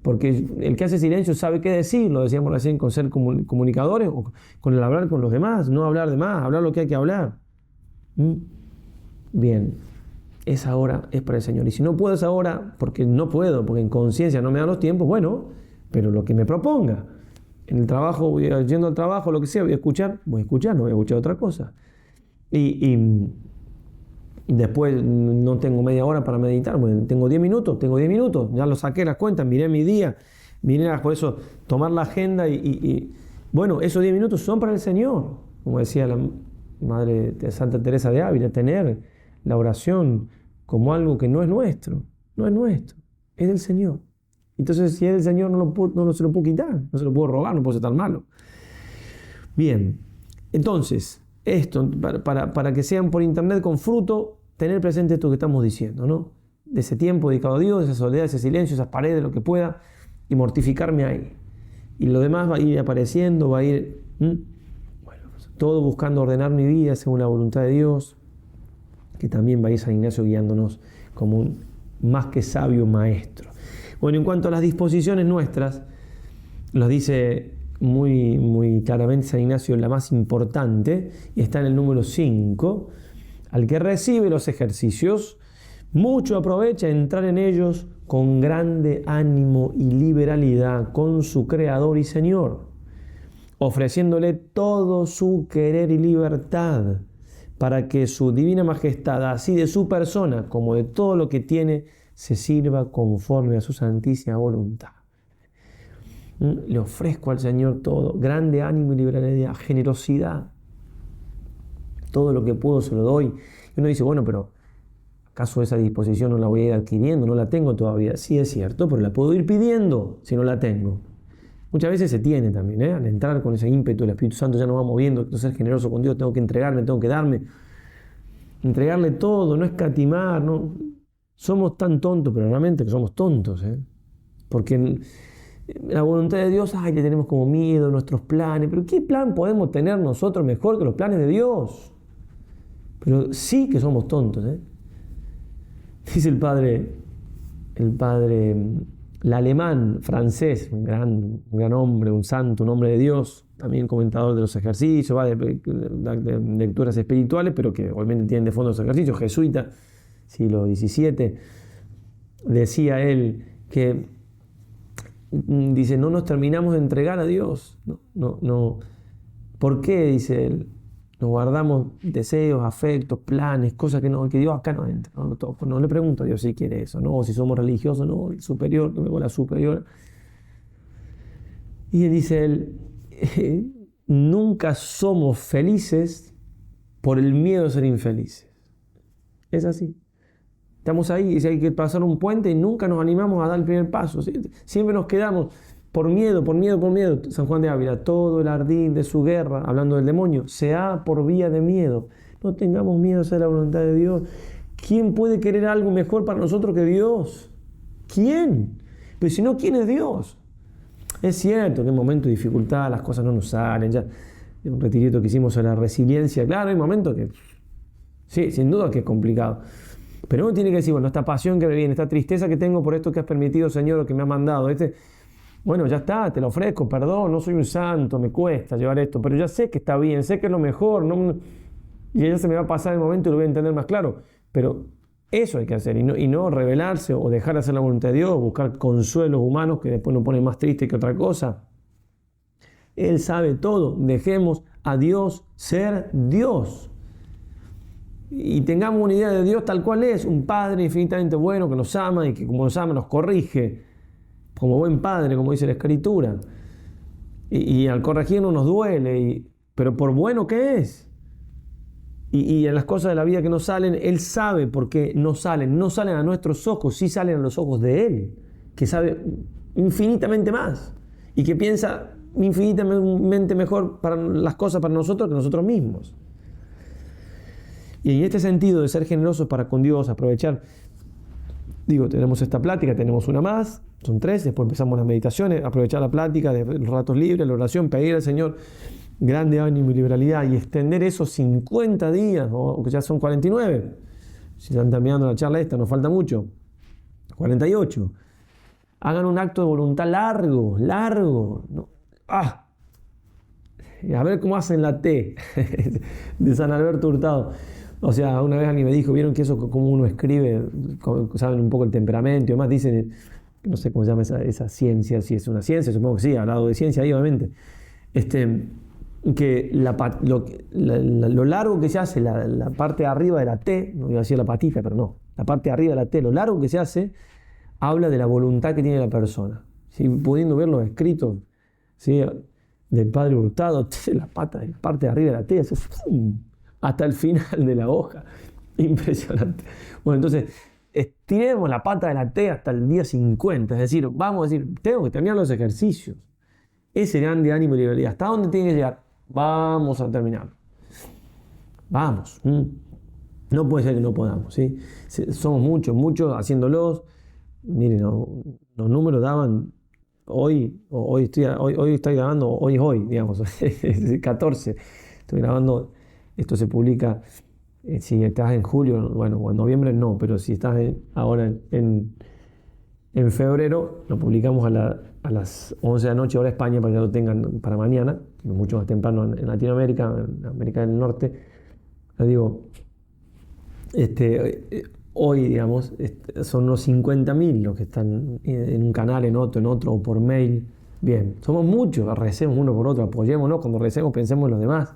porque el que hace silencio sabe qué decir, lo decíamos recién con ser comunicadores, o con el hablar con los demás, no hablar de más, hablar lo que hay que hablar. Bien, esa hora es para el Señor. Y si no puedo esa hora, porque no puedo, porque en conciencia no me dan los tiempos, bueno, pero lo que me proponga. En el trabajo, voy yendo al trabajo, lo que sea, voy a escuchar, no voy a escuchar otra cosa. Y después no tengo media hora para meditar, bueno, tengo 10 minutos, ya lo saqué las cuentas, miré mi día, por eso tomar la agenda bueno, esos 10 minutos son para el Señor, como decía la Madre de Santa Teresa de Ávila, tener la oración como algo que no es nuestro, es del Señor. Entonces, si es del Señor, no se lo puedo quitar, no se lo puedo robar, no puedo ser tan malo. Bien, entonces, esto, para que sean por internet con fruto, tener presente esto que estamos diciendo, ¿no? De ese tiempo dedicado a Dios, de esa soledad, ese silencio, esas paredes, lo que pueda, y mortificarme ahí. Y lo demás va a ir apareciendo, va a ir... todo buscando ordenar mi vida según la voluntad de Dios, que también va a ir San Ignacio guiándonos como un más que sabio maestro. Bueno, en cuanto a las disposiciones nuestras, los dice muy, muy claramente San Ignacio, la más importante, y está en el número 5, al que recibe los ejercicios, mucho aprovecha entrar en ellos con grande ánimo y liberalidad con su Creador y Señor, ofreciéndole todo su querer y libertad, para que su divina majestad, así de su persona como de todo lo que tiene, se sirva conforme a su santísima voluntad. Le ofrezco al Señor todo, grande ánimo y liberalidad, generosidad. Todo lo que puedo se lo doy. Y uno dice, bueno, pero ¿acaso esa disposición no la voy a ir adquiriendo? No la tengo todavía. Sí, es cierto, pero la puedo ir pidiendo si no la tengo. Muchas veces se tiene también, al entrar con ese ímpetu, el Espíritu Santo ya nos va moviendo, tengo que ser generoso con Dios, tengo que entregarme, tengo que entregarle todo, no escatimar, no. Somos tan tontos, pero realmente que somos tontos, porque la voluntad de Dios, le tenemos como miedo, nuestros planes, pero ¿qué plan podemos tener nosotros mejor que los planes de Dios? Pero sí que somos tontos, Dice el padre alemán, francés, un gran hombre, un santo, un hombre de Dios, también comentador de los ejercicios, de lecturas espirituales, pero que obviamente tienen de fondo los ejercicios, jesuita, siglo XVII, decía él que, dice, no nos terminamos de entregar a Dios, no. ¿Por qué? Dice él. Nos guardamos deseos, afectos, planes, cosas que Dios acá no entra. No le pregunto a Dios si quiere eso, ¿no? O si somos religiosos, no, el superior, que me voy a la superior. Y dice él, nunca somos felices por el miedo a ser infelices. Es así. Estamos ahí, y si hay que pasar un puente y nunca nos animamos a dar el primer paso. Siempre nos quedamos por miedo. San Juan de Ávila, todo el ardid de su guerra, hablando del demonio, se ha por vía de miedo. No tengamos miedo a hacer la voluntad de Dios. ¿Quién puede querer algo mejor para nosotros que Dios? ¿Quién? Pero si no, ¿quién es Dios? Es cierto que en momentos de dificultad las cosas no nos salen. Ya, en un retirito que hicimos sobre la resiliencia, claro, hay momentos que, sí, sin duda que es complicado. Pero uno tiene que decir, bueno, esta pasión que me viene, esta tristeza que tengo por esto que has permitido, Señor, o que me has mandado, bueno, ya está, te lo ofrezco, perdón, no soy un santo, me cuesta llevar esto, pero ya sé que está bien, sé que es lo mejor, y ya se me va a pasar el momento y lo voy a entender más claro. Pero eso hay que hacer, y no rebelarse o dejar de hacer la voluntad de Dios, buscar consuelos humanos que después nos ponen más triste que otra cosa. Él sabe todo, dejemos a Dios ser Dios. Y tengamos una idea de Dios tal cual es, un Padre infinitamente bueno que nos ama y que como nos ama nos corrige, como buen Padre, como dice la Escritura. Y al corregirnos nos duele, pero por bueno que es. Y en las cosas de la vida que no salen, Él sabe por qué no salen a nuestros ojos, sí salen a los ojos de Él, que sabe infinitamente más y que piensa infinitamente mejor para las cosas para nosotros que nosotros mismos. Y en este sentido de ser generosos para con Dios, aprovechar, tenemos esta plática, tenemos una más, son 3, después empezamos las meditaciones, aprovechar la plática de los ratos libres, la oración, pedir al Señor grande ánimo y liberalidad y extender esos 50 días, o que ya son 49, si están terminando la charla esta, nos falta mucho, 48. Hagan un acto de voluntad largo, ¿no? A ver cómo hacen la T de San Alberto Hurtado. O sea, una vez alguien me dijo, ¿vieron que eso como uno escribe, saben un poco el temperamento y demás? Dicen, no sé cómo se llama esa ciencia, si es una ciencia, supongo que sí, hablado de ciencia ahí obviamente, que lo largo que se hace, la parte de arriba de la T, no iba a decir la patita, pero no, la parte de arriba de la T, lo largo que se hace, habla de la voluntad que tiene la persona. ¿Sí? Pudiendo ver los escritos, ¿sí?, del Padre Hurtado, la parte de arriba de la T, hasta el final de la hoja. Impresionante. Bueno, entonces, estiremos la pata de la T hasta el día 50, es decir, vamos a decir, tengo que terminar los ejercicios. Ese grande ánimo y libertad. ¿Hasta dónde tiene que llegar? Vamos a terminar. Vamos. No puede ser que no podamos, ¿sí? Somos muchos haciéndolos. Miren, los números daban hoy estoy grabando, hoy es hoy, digamos, 14. Estoy grabando, esto se publica, si estás en julio, bueno, o en noviembre no, pero si estás ahora en febrero, lo publicamos a las 11 de la noche, hora España, para que lo tengan para mañana, mucho más temprano en Latinoamérica, en América del Norte. Les digo, hoy, digamos, son unos 50.000 los que están en un canal, en otro, o por mail. Bien, somos muchos, recemos uno por otro, apoyémonos, cuando recemos pensemos en los demás.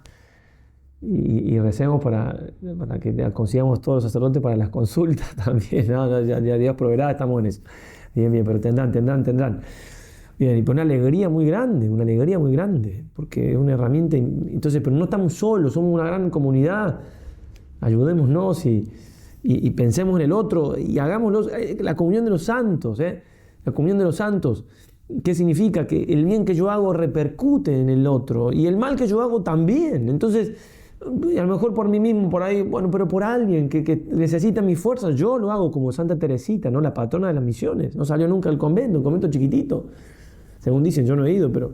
Y recemos para que consigamos todos los sacerdotes para las consultas también, ¿no? Ya Dios proveerá, estamos en eso. Bien, pero tendrán. Bien, y por una alegría muy grande, porque es una herramienta. Entonces, pero no estamos solos, somos una gran comunidad. Ayudémonos y pensemos en el otro y hagámoslo, la comunión de los santos, la comunión de los santos. ¿Qué significa? Que el bien que yo hago repercute en el otro y el mal que yo hago también. Entonces, a lo mejor por mí mismo, por ahí, bueno, pero por alguien que necesita mis fuerzas, yo lo hago como Santa Teresita, ¿no? La patrona de las misiones. No salió nunca del convento, un convento chiquitito. Según dicen, yo no he ido, pero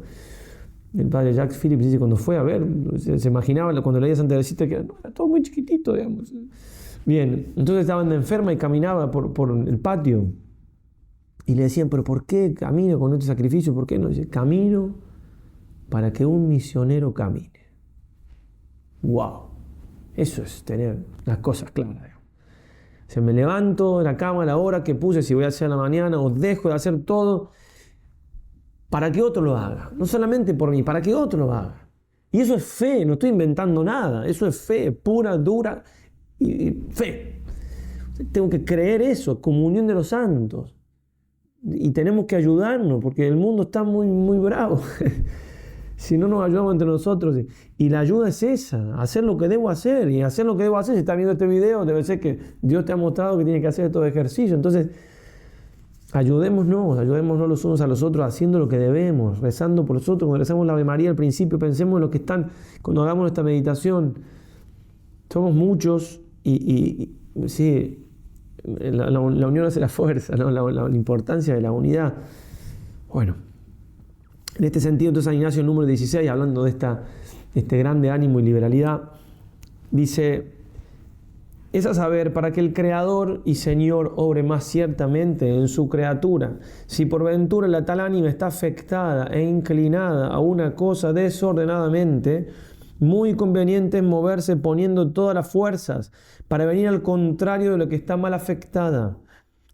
el padre Jacques Philippe dice, cuando fue a ver, se imaginaba cuando leía Santa Teresita que era todo muy chiquitito, digamos. Bien, entonces estaba enferma y caminaba por el patio. Y le decían, ¿pero por qué camino con este sacrificio? ¿Por qué no? Dice, camino para que un misionero camine. ¡Wow! Eso es tener las cosas claras. Se me levanto de la cama a la hora que puse, si voy a hacer a la mañana, o dejo de hacer todo para que otro lo haga. No solamente por mí, para que otro lo haga. Y eso es fe, no estoy inventando nada. Eso es fe, pura, dura y fe. Tengo que creer eso, comunión de los santos. Y tenemos que ayudarnos, porque el mundo está muy, muy bravo. Si no nos ayudamos entre nosotros. Y la ayuda es esa, hacer lo que debo hacer. Y hacer lo que debo hacer, si estás viendo este video, debe ser que Dios te ha mostrado que tienes que hacer estos ejercicios. Entonces, Ayudémonos los unos a los otros haciendo lo que debemos, rezando por los otros. Cuando rezamos la Ave María al principio, pensemos en lo que están, cuando hagamos nuestra meditación. Somos muchos y sí, la unión hace la fuerza, ¿no? La importancia de la unidad. Bueno, en este sentido, entonces, San Ignacio, número 16, hablando de este grande ánimo y liberalidad, dice: es a saber, para que el Creador y Señor obre más ciertamente en su criatura, si por ventura la tal ánima está afectada e inclinada a una cosa desordenadamente, muy conveniente es moverse poniendo todas las fuerzas para venir al contrario de lo que está mal afectada,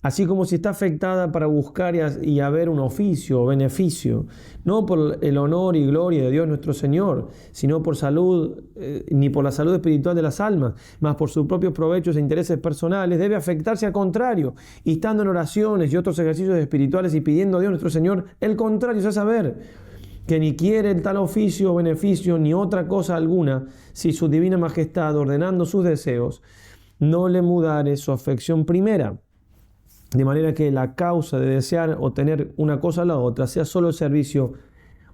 así como si está afectada para buscar y haber un oficio o beneficio, no por el honor y gloria de Dios nuestro Señor, sino por salud, ni por la salud espiritual de las almas, mas por sus propios provechos e intereses personales, debe afectarse al contrario, y estando en oraciones y otros ejercicios espirituales y pidiendo a Dios nuestro Señor el contrario, es a saber, que ni quiere el tal oficio o beneficio ni otra cosa alguna, si su divina majestad, ordenando sus deseos, no le mudare su afección primera, de manera que la causa de desear o tener una cosa a la otra sea solo el servicio,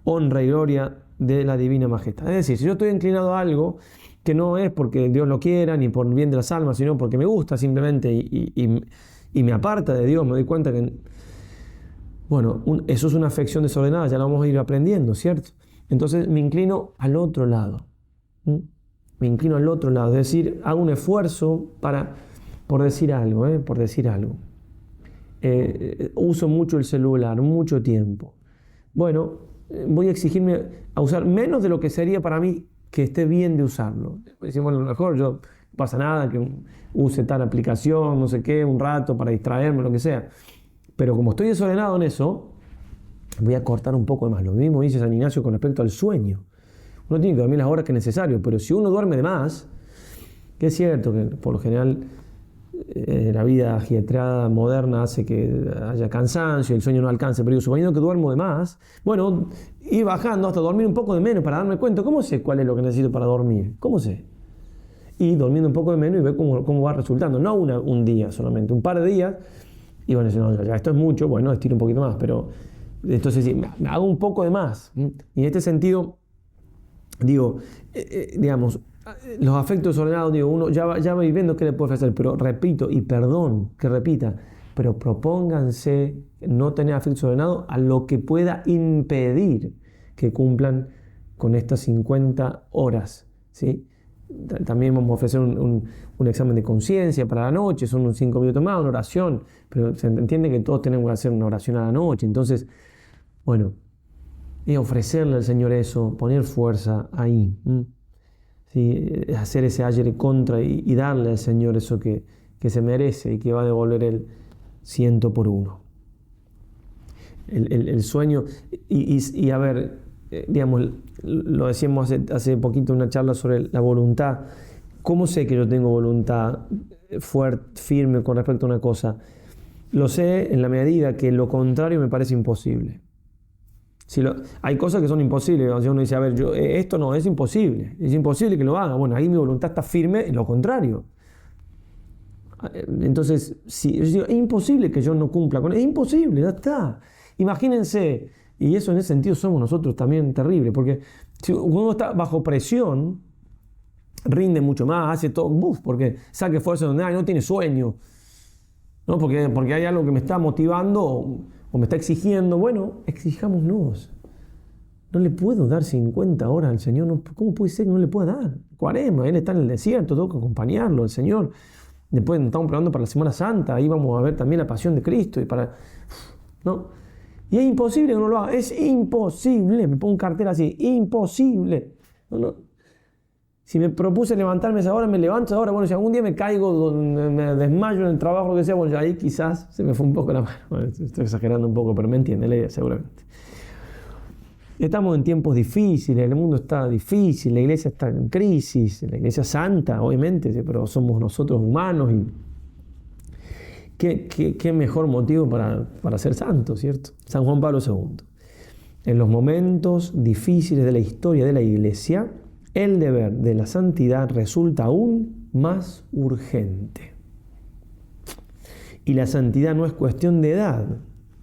honra y gloria de la divina majestad. Es decir, si yo estoy inclinado a algo que no es porque Dios lo quiera ni por el bien de las almas, sino porque me gusta simplemente y me aparta de Dios, me doy cuenta que, bueno, eso es una afección desordenada, ya lo vamos a ir aprendiendo, ¿cierto? Entonces me inclino al otro lado. Me inclino al otro lado, es decir, hago un esfuerzo por decir algo, por decir algo. Uso mucho el celular, mucho tiempo. Bueno, voy a exigirme a usar menos de lo que sería para mí que esté bien de usarlo. Decimos, bueno, a lo mejor no pasa nada que use tal aplicación, no sé qué, un rato para distraerme, lo que sea. Pero como estoy desordenado en eso, voy a cortar un poco de más. Lo mismo dice San Ignacio con respecto al sueño. Uno tiene que dormir las horas que es necesario, pero si uno duerme de más, que es cierto que por lo general la vida ajetreada moderna hace que haya cansancio y el sueño no alcance, pero yo suponiendo que duermo de más, bueno, ir bajando hasta dormir un poco de menos para darme cuenta. ¿Cómo sé cuál es lo que necesito para dormir? ¿Cómo sé? Y durmiendo un poco de menos y ver cómo va resultando. No un día solamente, un par de días. Y bueno, si no, ya esto es mucho, bueno, estiro un poquito más, pero entonces sí, me hago un poco de más. Y en este sentido, digo, digamos, los afectos desordenados, digo, uno ya va viviendo qué le puede hacer, pero repito, y perdón que repita, pero propónganse no tener afectos desordenados a lo que pueda impedir que cumplan con estas 50 horas, ¿sí? También vamos a ofrecer un examen de conciencia para la noche, son unos 5 minutos más, una oración, pero se entiende que todos tenemos que hacer una oración a la noche. Entonces, bueno, y ofrecerle al Señor eso, poner fuerza ahí, ¿sí? Hacer ese ayer contra y darle al Señor eso que se merece y que va a devolver Él 100 por 1. El sueño, y a ver, digamos, lo decíamos hace poquito en una charla sobre la voluntad. ¿Cómo sé que yo tengo voluntad fuerte, firme con respecto a una cosa? Lo sé en la medida que lo contrario me parece imposible. Hay cosas que son imposibles. O sea, uno dice, a ver, esto no, es imposible que lo haga. Bueno, ahí mi voluntad está firme en lo contrario. Entonces, si yo digo, es imposible que yo no cumpla con eso, es imposible, ya está. Imagínense, y eso en ese sentido somos nosotros también terribles, porque si uno está bajo presión, rinde mucho más, hace todo, porque saque fuerza donde hay, no tiene sueño, ¿no? Porque hay algo que me está motivando o me está exigiendo. Bueno, exijámonos. No le puedo dar 50 horas al Señor, no, ¿cómo puede ser que no le pueda dar? Cuaresma, Él está en el desierto, tengo que acompañarlo, el Señor. Después estamos preparando para la Semana Santa, ahí vamos a ver también la pasión de Cristo, ¿no? Y es imposible que no lo haga, es imposible, me pongo un cartel así, imposible. No. Si me propuse levantarme a esa hora, me levanto a esa hora. Bueno, si algún día me caigo, me desmayo en el trabajo, lo que sea, bueno, ahí quizás se me fue un poco la mano. Bueno, estoy exagerando un poco, pero me entiende la idea seguramente. Estamos en tiempos difíciles, el mundo está difícil, la iglesia está en crisis, la iglesia santa, obviamente, pero somos nosotros humanos y qué mejor motivo para ser santos, ¿cierto? San Juan Pablo II. En los momentos difíciles de la historia de la iglesia, el deber de la santidad resulta aún más urgente. Y la santidad no es cuestión de edad,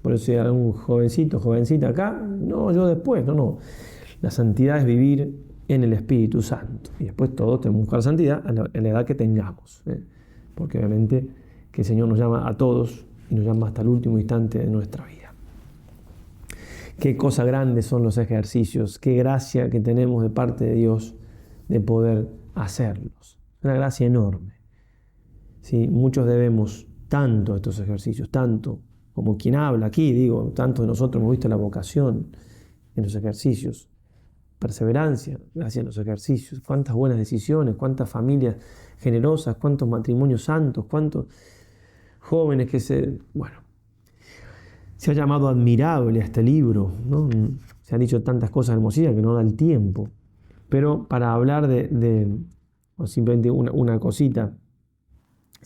Por eso si hay algún jovencito, jovencita acá, no, yo después, no. La santidad es vivir en el Espíritu Santo. Y después todos tenemos que buscar santidad en la edad que tengamos. Porque obviamente que el Señor nos llama a todos y nos llama hasta el último instante de nuestra vida. Qué cosa grandes son los ejercicios, qué gracia que tenemos de parte de Dios de poder hacerlos. Una gracia enorme. ¿Sí? Muchos debemos tanto a estos ejercicios, tanto como quien habla aquí, digo, tanto de nosotros hemos visto la vocación en los ejercicios, perseverancia gracias a los ejercicios, cuántas buenas decisiones, cuántas familias generosas, cuántos matrimonios santos, cuántos jóvenes que se ha llamado admirable a este libro, ¿no? Se han dicho tantas cosas hermosísimas que no da el tiempo, pero para hablar o simplemente una cosita,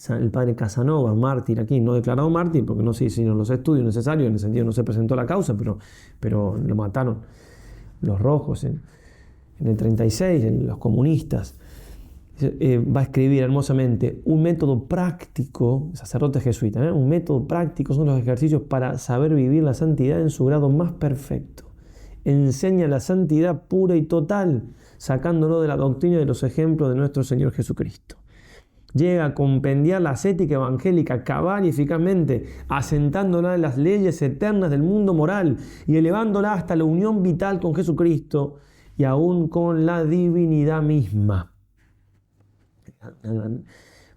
el padre Casanova, mártir aquí, no declarado mártir porque no se hicieron los estudios necesarios, en el sentido no se presentó la causa, pero lo mataron los rojos en el 36, los comunistas. Va a escribir hermosamente un método práctico, sacerdote jesuita, un método práctico son los ejercicios para saber vivir la santidad en su grado más perfecto. Enseña la santidad pura y total, sacándolo de la doctrina de los ejemplos de nuestro Señor Jesucristo. Llega a compendiar la ascética evangélica cabal y eficazmente, asentándola en las leyes eternas del mundo moral y elevándola hasta la unión vital con Jesucristo y aún con la divinidad misma.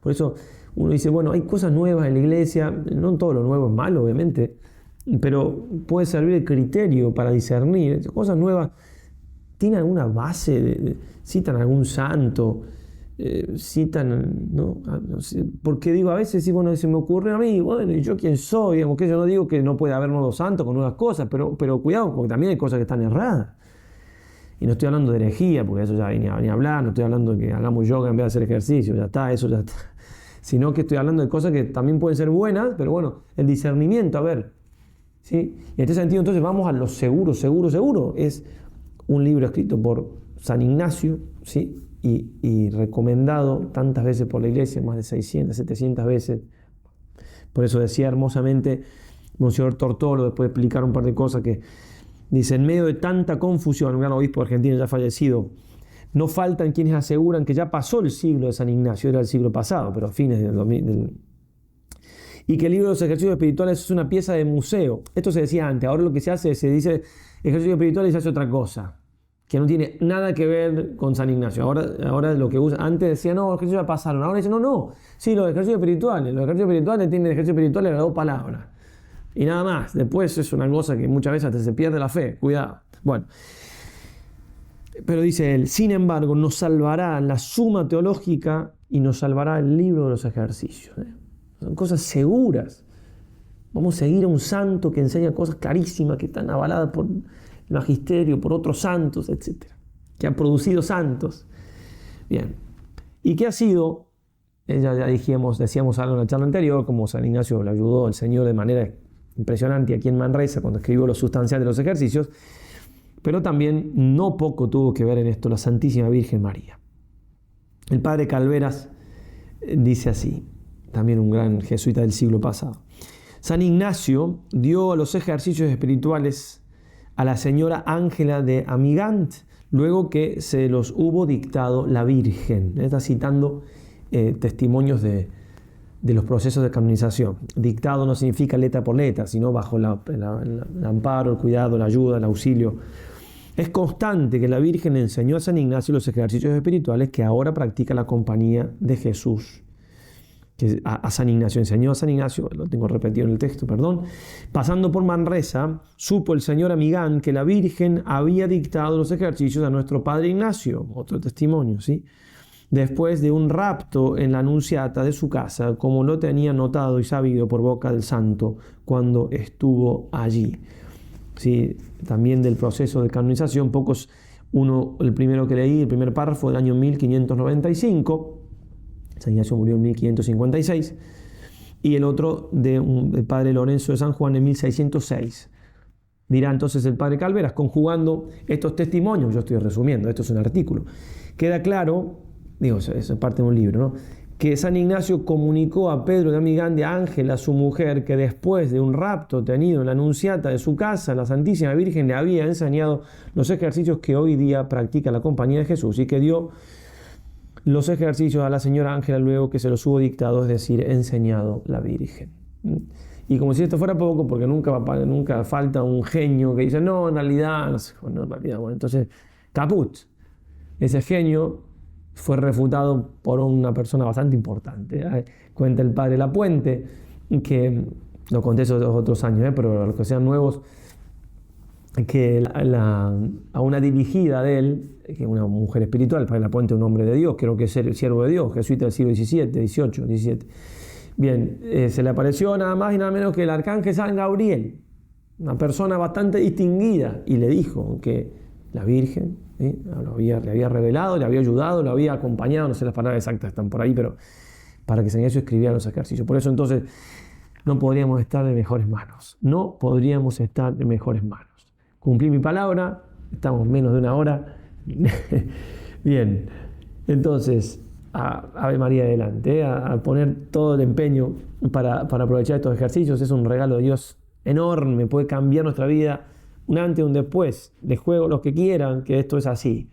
Por eso uno dice, bueno, hay cosas nuevas en la iglesia, no todo lo nuevo es malo, obviamente, pero puede servir de criterio para discernir. Cosas nuevas, ¿tienen alguna base? ¿Citan algún santo? Citan, ¿no? Porque digo, a veces sí, bueno, se me ocurre a mí, bueno, ¿y yo quién soy? Digamos, que yo no digo que no puede haber nuevos santos con nuevas cosas, pero cuidado, porque también hay cosas que están erradas. Y no estoy hablando de herejía, porque eso ya ni a hablar, no estoy hablando de que hagamos yoga en vez de hacer ejercicio, eso ya está. Sino que estoy hablando de cosas que también pueden ser buenas, pero bueno, el discernimiento, a ver. ¿Sí? Y en este sentido, entonces vamos a lo seguro. Es un libro escrito por San Ignacio, ¿sí? Y recomendado tantas veces por la iglesia, más de 600, 700 veces. Por eso decía hermosamente Monseñor Tortolo, después de explicar un par de cosas, que dice, en medio de tanta confusión, un gran obispo argentino ya fallecido, no faltan quienes aseguran que ya pasó el siglo de San Ignacio, era el siglo pasado, pero a fines y que el libro de los ejercicios espirituales es una pieza de museo. Esto se decía antes, ahora lo que se hace, se dice ejercicios espirituales y se hace otra cosa, que no tiene nada que ver con San Ignacio. Ahora lo que usa, antes decía, no, los ejercicios ya pasaron, ahora dice, no, sí, los ejercicios espirituales tienen ejercicios espirituales las dos palabras. Y nada más, después es una cosa que muchas veces hasta se pierde la fe, cuidado. Bueno, pero dice él, sin embargo, nos salvará la suma teológica y nos salvará el libro de los ejercicios. Son cosas seguras. Vamos a seguir a un santo que enseña cosas clarísimas, que están avaladas por el magisterio, por otros santos, etc. Que han producido santos. Bien. ¿Y qué ha sido? Ya decíamos algo en la charla anterior, como San Ignacio le ayudó al Señor de manera impresionante aquí en Manresa cuando escribió lo sustancial de los ejercicios, pero también no poco tuvo que ver en esto la Santísima Virgen María. El padre Calveras dice así, también un gran jesuita del siglo pasado: San Ignacio dio a los ejercicios espirituales a la señora Ángela de Amigant luego que se los hubo dictado la Virgen. Está citando testimonios de los procesos de canonización. Dictado no significa letra por letra, sino bajo el amparo, el cuidado, la ayuda, el auxilio. Es constante que la Virgen enseñó a San Ignacio los ejercicios espirituales que ahora practica la compañía de Jesús. A San Ignacio enseñó a San Ignacio, lo tengo repetido en el texto, perdón. Pasando por Manresa, supo el señor Amigán que la Virgen había dictado los ejercicios a nuestro padre Ignacio, otro testimonio, ¿sí? Después de un rapto en la Anunciata de su casa, como lo tenía notado y sabido por boca del santo cuando estuvo allí. Sí, también del proceso de canonización, el primero que leí, el primer párrafo del año 1595, San Ignacio murió en 1556, y el otro del padre Lorenzo de San Juan en 1606. Dirá entonces el padre Calveras, conjugando estos testimonios, yo estoy resumiendo, esto es un artículo, queda claro, es parte de un libro, ¿no? que San Ignacio comunicó a Pedro de Amigande, a Ángela, su mujer, que después de un rapto tenido en la Anunciata de su casa, la Santísima Virgen le había enseñado los ejercicios que hoy día practica la Compañía de Jesús, y que dio los ejercicios a la señora Ángela luego que se los hubo dictado, es decir, enseñado la Virgen. Y como si esto fuera poco, porque nunca falta un genio que dice, no, en realidad, no sé, bueno, en realidad, bueno, entonces, caput. Ese genio fue refutado por una persona bastante importante. Cuenta el padre Lapuente, que lo conté esos otros años, pero los que sean nuevos, que a una dirigida de él, que es una mujer espiritual, el padre Lapuente, un hombre de Dios, creo que es el siervo de Dios, jesuita del siglo XVII, XVIII. Bien, se le apareció nada más y nada menos que el arcángel San Gabriel, una persona bastante distinguida, y le dijo que la Virgen le había revelado, le había ayudado, le había acompañado, no sé las palabras exactas, están por ahí, pero para que San Ignacio escribiera los ejercicios. Por eso entonces no podríamos estar en mejores manos. No podríamos estar en mejores manos. Cumplí mi palabra, estamos menos de una hora. Bien, entonces, Ave María adelante, a poner todo el empeño para aprovechar estos ejercicios. Es un regalo de Dios enorme, puede cambiar nuestra vida, un antes y un después. Les juego los que quieran, que esto es así.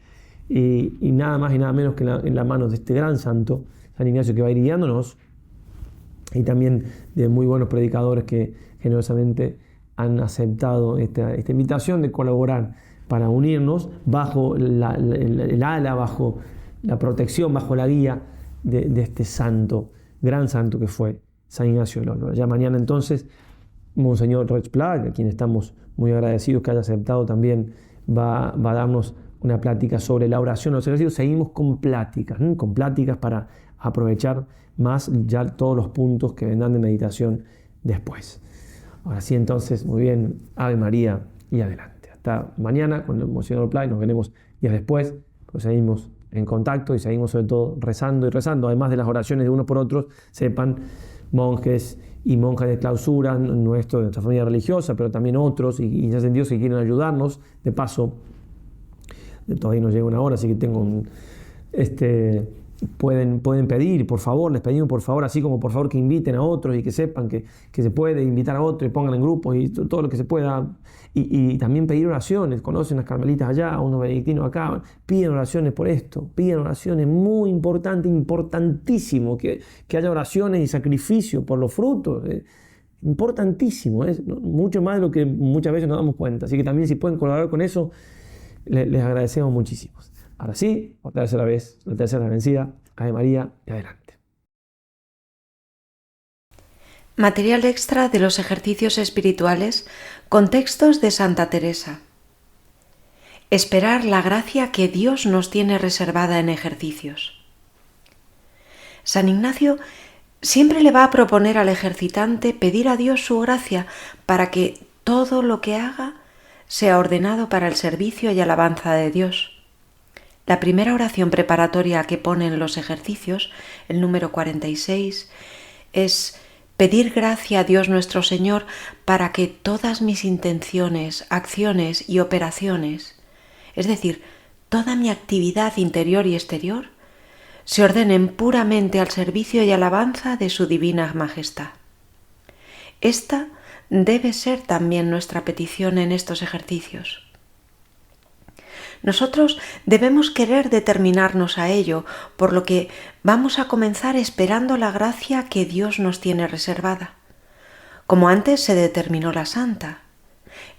Y nada más y nada menos que en la mano de este gran santo, San Ignacio, que va a ir guiándonos, y también de muy buenos predicadores que generosamente han aceptado esta invitación de colaborar para unirnos bajo el ala, bajo la protección, bajo la guía de este santo, gran santo que fue San Ignacio de Loyola. Ya mañana entonces, Monseñor Rexplag, a quien estamos muy agradecidos que haya aceptado también, va a darnos una plática sobre la oración, los ejercicios. Seguimos con pláticas para aprovechar más ya todos los puntos que vendrán de meditación después. Ahora sí, entonces, muy bien, Ave María y adelante. Hasta mañana con el Monseñor Play, nos veremos días después, pues seguimos en contacto y seguimos sobre todo rezando y rezando, además de las oraciones de unos por otros. Sepan, monjes y monjas de clausura, de nuestra familia religiosa, pero también otros, y en ese sentido, si quieren ayudarnos, de paso, todavía no llega una hora, así que tengo pueden pedir, por favor, les pedimos por favor, así como por favor que inviten a otros y que sepan que se puede invitar a otros y pongan en grupos y todo lo que se pueda, y también pedir oraciones. Conocen las carmelitas allá, a unos benedictinos acá, piden oraciones por esto, piden oraciones, muy importante, importantísimo que haya oraciones y sacrificio por los frutos, importantísimo, mucho más de lo que muchas veces nos damos cuenta, así que también si pueden colaborar con eso, les agradecemos muchísimo. Ahora sí, por tercera vez, la tercera vencida, Ave María y adelante. Material extra de los ejercicios espirituales con textos de Santa Teresa. Esperar la gracia que Dios nos tiene reservada en ejercicios. San Ignacio siempre le va a proponer al ejercitante pedir a Dios su gracia para que todo lo que haga sea ordenado para el servicio y alabanza de Dios. La primera oración preparatoria que pone en los ejercicios, el número 46, es pedir gracia a Dios nuestro Señor para que todas mis intenciones, acciones y operaciones, es decir, toda mi actividad interior y exterior, se ordenen puramente al servicio y alabanza de su divina majestad. Esta debe ser también nuestra petición en estos ejercicios. Nosotros debemos querer determinarnos a ello, por lo que vamos a comenzar esperando la gracia que Dios nos tiene reservada, como antes se determinó la santa.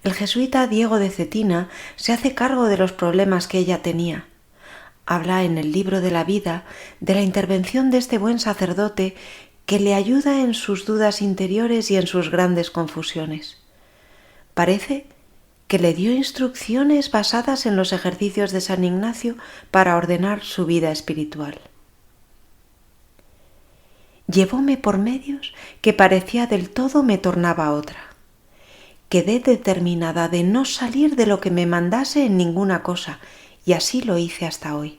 El jesuita Diego de Cetina se hace cargo de los problemas que ella tenía. Habla en el libro de la vida de la intervención de este buen sacerdote que le ayuda en sus dudas interiores y en sus grandes confusiones. Parece que le dio instrucciones basadas en los ejercicios de San Ignacio para ordenar su vida espiritual. Llevóme por medios que parecía del todo me tornaba otra. Quedé determinada de no salir de lo que me mandase en ninguna cosa, y así lo hice hasta hoy.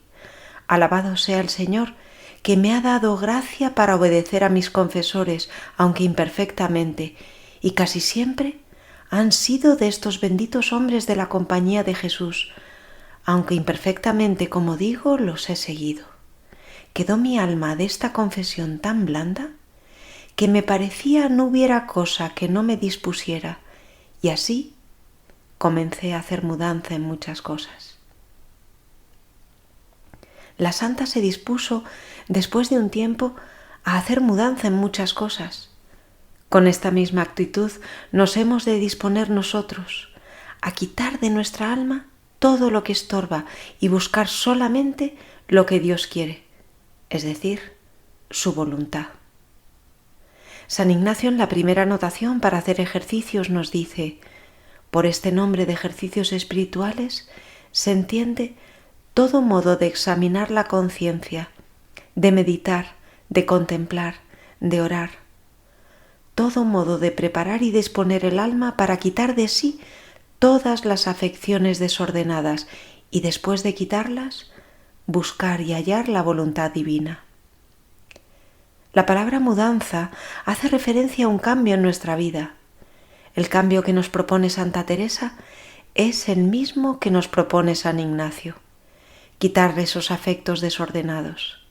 Alabado sea el Señor, que me ha dado gracia para obedecer a mis confesores, aunque imperfectamente, y casi siempre han sido de estos benditos hombres de la compañía de Jesús, aunque imperfectamente, como digo, los he seguido. quedó mi alma de esta confesión tan blanda que me parecía no hubiera cosa que no me dispusiera, y así comencé a hacer mudanza en muchas cosas. La santa se dispuso, después de un tiempo, a hacer mudanza en muchas cosas. Con esta misma actitud nos hemos de disponer nosotros a quitar de nuestra alma todo lo que estorba y buscar solamente lo que Dios quiere, es decir, su voluntad. San Ignacio, en la primera anotación para hacer ejercicios, nos dice: por este nombre de ejercicios espirituales se entiende todo modo de examinar la conciencia, de meditar, de contemplar, de orar, todo modo de preparar y disponer el alma para quitar de sí todas las afecciones desordenadas y, después de quitarlas, buscar y hallar la voluntad divina. La palabra mudanza hace referencia a un cambio en nuestra vida. El cambio que nos propone Santa Teresa es el mismo que nos propone San Ignacio: quitar esos afectos desordenados.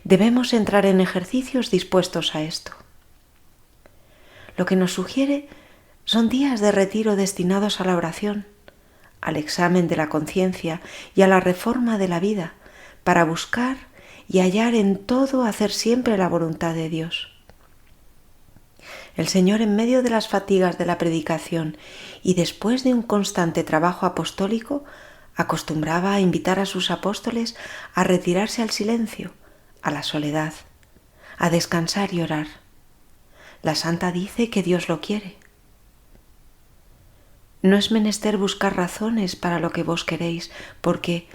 Debemos entrar en ejercicios dispuestos a esto. Lo que nos sugiere son días de retiro destinados a la oración, al examen de la conciencia y a la reforma de la vida, para buscar y hallar en todo hacer siempre la voluntad de Dios. El Señor, en medio de las fatigas de la predicación y después de un constante trabajo apostólico, acostumbraba a invitar a sus apóstoles a retirarse al silencio, a la soledad, a descansar y orar. La santa dice que Dios lo quiere. No es menester buscar razones para lo que vos queréis, porque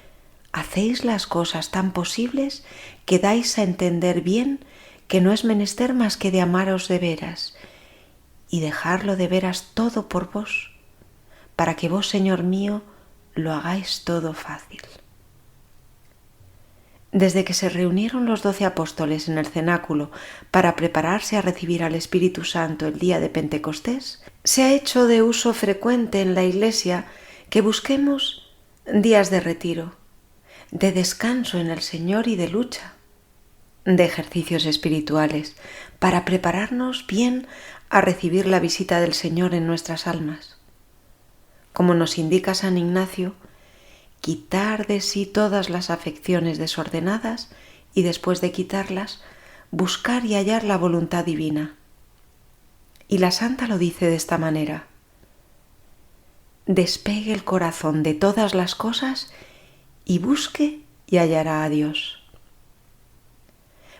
hacéis las cosas tan posibles que dais a entender bien que no es menester más que de amaros de veras y dejarlo de veras todo por vos, para que vos, Señor mío, lo hagáis todo fácil. Desde que se reunieron los 12 apóstoles en el cenáculo para prepararse a recibir al Espíritu Santo el día de Pentecostés, se ha hecho de uso frecuente en la Iglesia que busquemos días de retiro, de descanso en el Señor y de lucha, de ejercicios espirituales, para prepararnos bien a recibir la visita del Señor en nuestras almas. Como nos indica San Ignacio, quitar de sí todas las afecciones desordenadas y, después de quitarlas, buscar y hallar la voluntad divina. Y la santa lo dice de esta manera: despegue el corazón de todas las cosas y busque y hallará a Dios.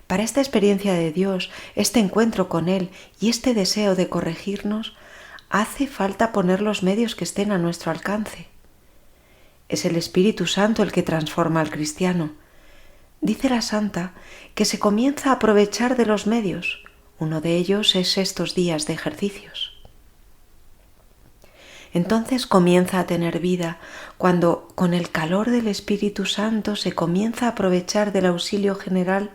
Para esta experiencia de Dios, este encuentro con Él y este deseo de corregirnos, hace falta poner los medios que estén a nuestro alcance. Es el Espíritu Santo el que transforma al cristiano. Dice la santa que se comienza a aprovechar de los medios. Uno de ellos es estos días de ejercicios. Entonces comienza a tener vida cuando, con el calor del Espíritu Santo, se comienza a aprovechar del auxilio general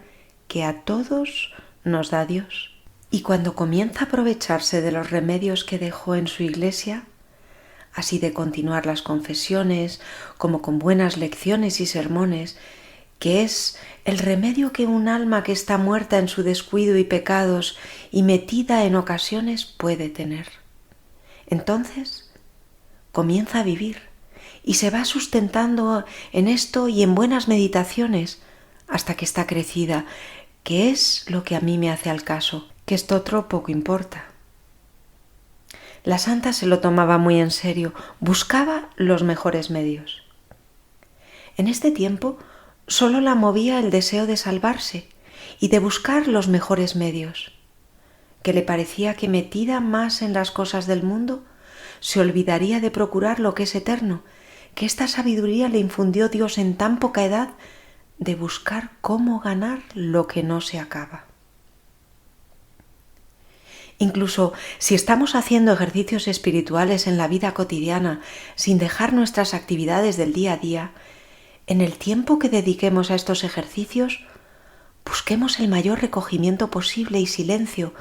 que a todos nos da Dios. Y cuando comienza a aprovecharse de los remedios que dejó en su Iglesia, así de continuar las confesiones, como con buenas lecciones y sermones, que es el remedio que un alma que está muerta en su descuido y pecados y metida en ocasiones puede tener. Entonces comienza a vivir y se va sustentando en esto y en buenas meditaciones hasta que está crecida, que es lo que a mí me hace al caso, que esto otro poco importa. La santa se lo tomaba muy en serio, buscaba los mejores medios. En este tiempo solo la movía el deseo de salvarse y de buscar los mejores medios, que le parecía que, metida más en las cosas del mundo, se olvidaría de procurar lo que es eterno, que esta sabiduría le infundió Dios en tan poca edad, de buscar cómo ganar lo que no se acaba. Incluso si estamos haciendo ejercicios espirituales en la vida cotidiana sin dejar nuestras actividades del día a día, en el tiempo que dediquemos a estos ejercicios, busquemos el mayor recogimiento posible y silencio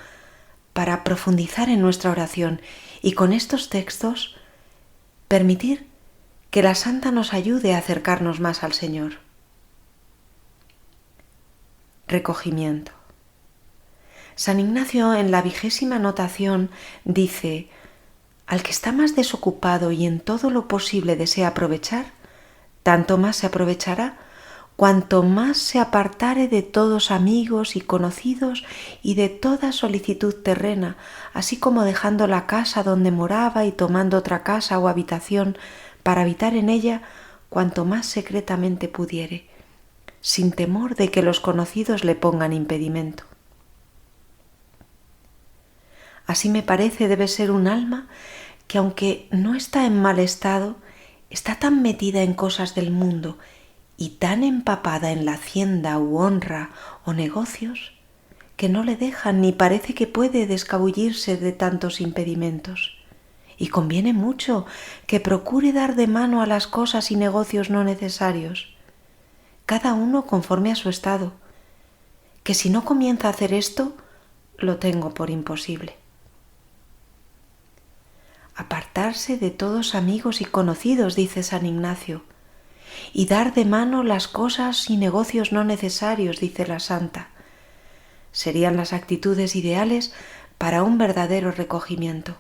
para profundizar en nuestra oración y, con estos textos, permitir que la santa nos ayude a acercarnos más al Señor. Recogimiento. San Ignacio en la 20ª notación dice: al que está más desocupado y en todo lo posible desea aprovechar, tanto más se aprovechará cuanto más se apartare de todos amigos y conocidos y de toda solicitud terrena, así como dejando la casa donde moraba y tomando otra casa o habitación para habitar en ella cuanto más secretamente pudiere, sin temor de que los conocidos le pongan impedimento. Así me parece debe ser un alma que, aunque no está en mal estado, está tan metida en cosas del mundo y tan empapada en la hacienda u honra o negocios que no le dejan ni parece que puede descabullirse de tantos impedimentos. Y conviene mucho que procure dar de mano a las cosas y negocios no necesarios, cada uno conforme a su estado, que si no comienza a hacer esto, lo tengo por imposible. Apartarse de todos amigos y conocidos, dice San Ignacio, y dar de mano las cosas y negocios no necesarios, dice la Santa. Serían las actitudes ideales para un verdadero recogimiento.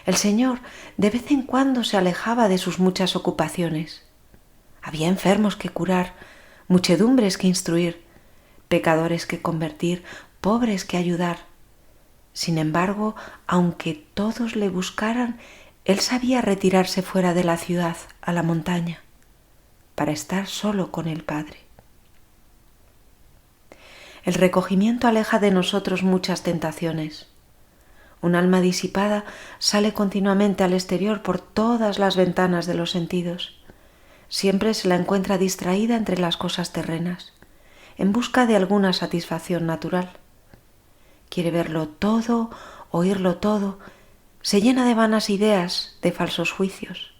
El Señor de vez en cuando se alejaba de sus muchas ocupaciones. Había enfermos que curar, muchedumbres que instruir, pecadores que convertir, pobres que ayudar. Sin embargo, aunque todos le buscaran, él sabía retirarse fuera de la ciudad, a la montaña, para estar solo con el Padre. El recogimiento aleja de nosotros muchas tentaciones. Un alma disipada sale continuamente al exterior por todas las ventanas de los sentidos. Siempre se la encuentra distraída entre las cosas terrenas, en busca de alguna satisfacción natural. Quiere verlo todo, oírlo todo, se llena de vanas ideas, de falsos juicios.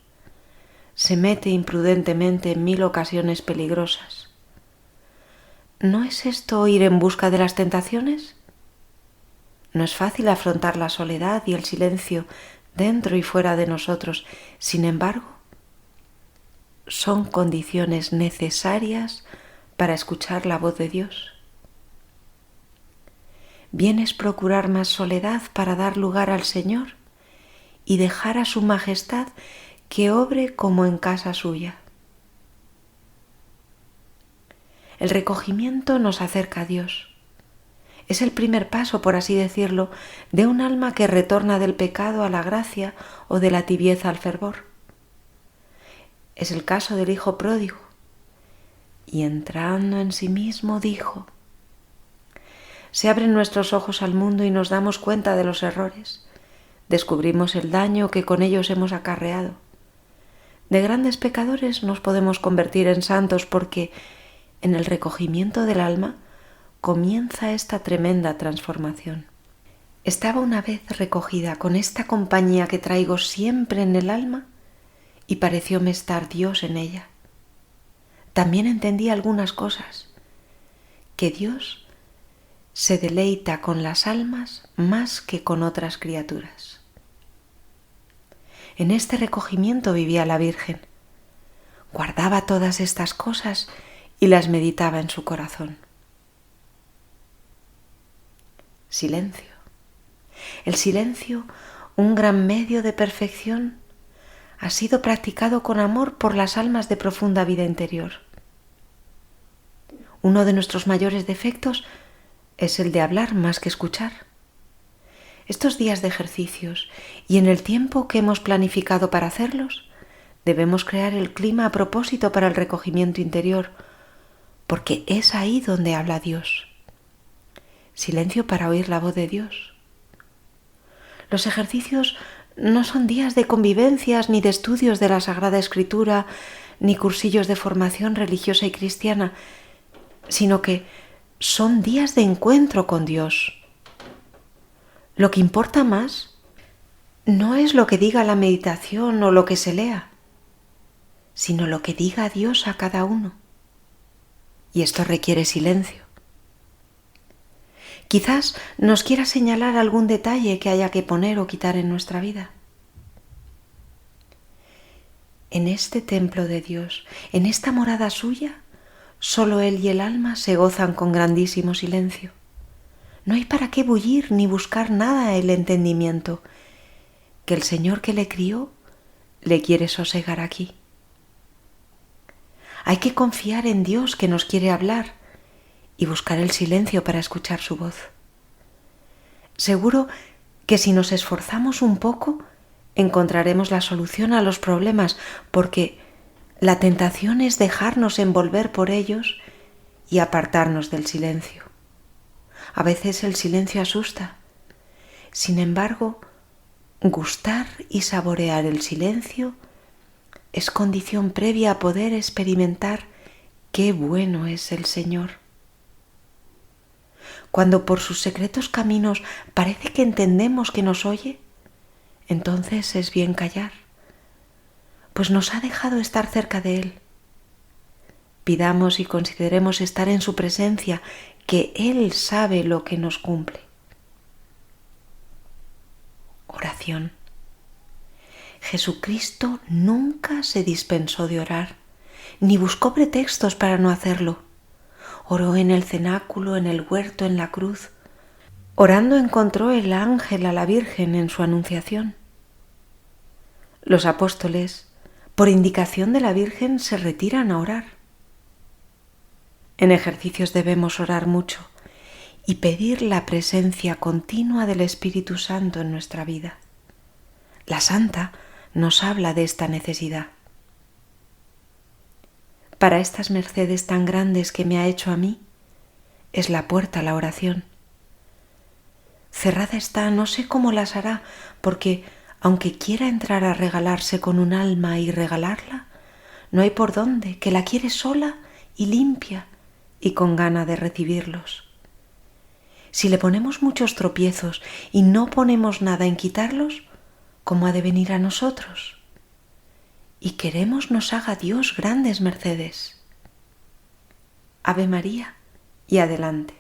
Se mete imprudentemente en 1000 ocasiones peligrosas. ¿No es esto ir en busca de las tentaciones? No es fácil afrontar la soledad y el silencio dentro y fuera de nosotros. Sin embargo, son condiciones necesarias para escuchar la voz de Dios. Bien es procurar más soledad para dar lugar al Señor y dejar a su majestad que obre como en casa suya. El recogimiento nos acerca a Dios. Es el primer paso, por así decirlo, de un alma que retorna del pecado a la gracia o de la tibieza al fervor. Es el caso del hijo pródigo. Y entrando en sí mismo dijo: se abren nuestros ojos al mundo y nos damos cuenta de los errores. Descubrimos el daño que con ellos hemos acarreado. De grandes pecadores nos podemos convertir en santos porque en el recogimiento del alma comienza esta tremenda transformación. Estaba una vez recogida con esta compañía que traigo siempre en el alma y parecióme estar Dios en ella. También entendí algunas cosas, que Dios se deleita con las almas más que con otras criaturas. En este recogimiento vivía la Virgen. Guardaba todas estas cosas y las meditaba en su corazón. Silencio. El silencio, un gran medio de perfección, ha sido practicado con amor por las almas de profunda vida interior. Uno de nuestros mayores defectos es el de hablar más que escuchar. Estos días de ejercicios y en el tiempo que hemos planificado para hacerlos, debemos crear el clima a propósito para el recogimiento interior, porque es ahí donde habla Dios. Silencio para oír la voz de Dios. Los ejercicios no son días de convivencias ni de estudios de la Sagrada Escritura, ni cursillos de formación religiosa y cristiana, sino que son días de encuentro con Dios. Lo que importa más no es lo que diga la meditación o lo que se lea, sino lo que diga Dios a cada uno. Y esto requiere silencio. Quizás nos quiera señalar algún detalle que haya que poner o quitar en nuestra vida. En este templo de Dios, en esta morada suya, Solo Él y el alma se gozan con grandísimo silencio. No hay para qué bullir ni buscar nada el entendimiento, que el Señor que le crió le quiere sosegar aquí. Hay que confiar en Dios que nos quiere hablar y buscar el silencio para escuchar su voz. Seguro que si nos esforzamos un poco, encontraremos la solución a los problemas, porque la tentación es dejarnos envolver por ellos y apartarnos del silencio. A veces el silencio asusta. Sin embargo, gustar y saborear el silencio es condición previa a poder experimentar qué bueno es el Señor. Cuando por sus secretos caminos parece que entendemos que nos oye, entonces es bien callar, pues nos ha dejado estar cerca de Él. Pidamos y consideremos estar en su presencia, que Él sabe lo que nos cumple. Oración. Jesucristo nunca se dispensó de orar, ni buscó pretextos para no hacerlo. Oró en el cenáculo, en el huerto, en la cruz. Orando encontró el ángel a la Virgen en su anunciación. Los apóstoles, por indicación de la Virgen, se retiran a orar. En ejercicios debemos orar mucho y pedir la presencia continua del Espíritu Santo en nuestra vida. La Santa nos habla de esta necesidad. Para estas mercedes tan grandes que me ha hecho a mí, es la puerta a la oración. Cerrada está, no sé cómo las hará, porque aunque quiera entrar a regalarse con un alma y regalarla, no hay por dónde, que la quiere sola y limpia y con gana de recibirlos. Si le ponemos muchos tropiezos y no ponemos nada en quitarlos, ¿cómo ha de venir a nosotros? Y queremos nos haga Dios grandes mercedes. Ave María y adelante.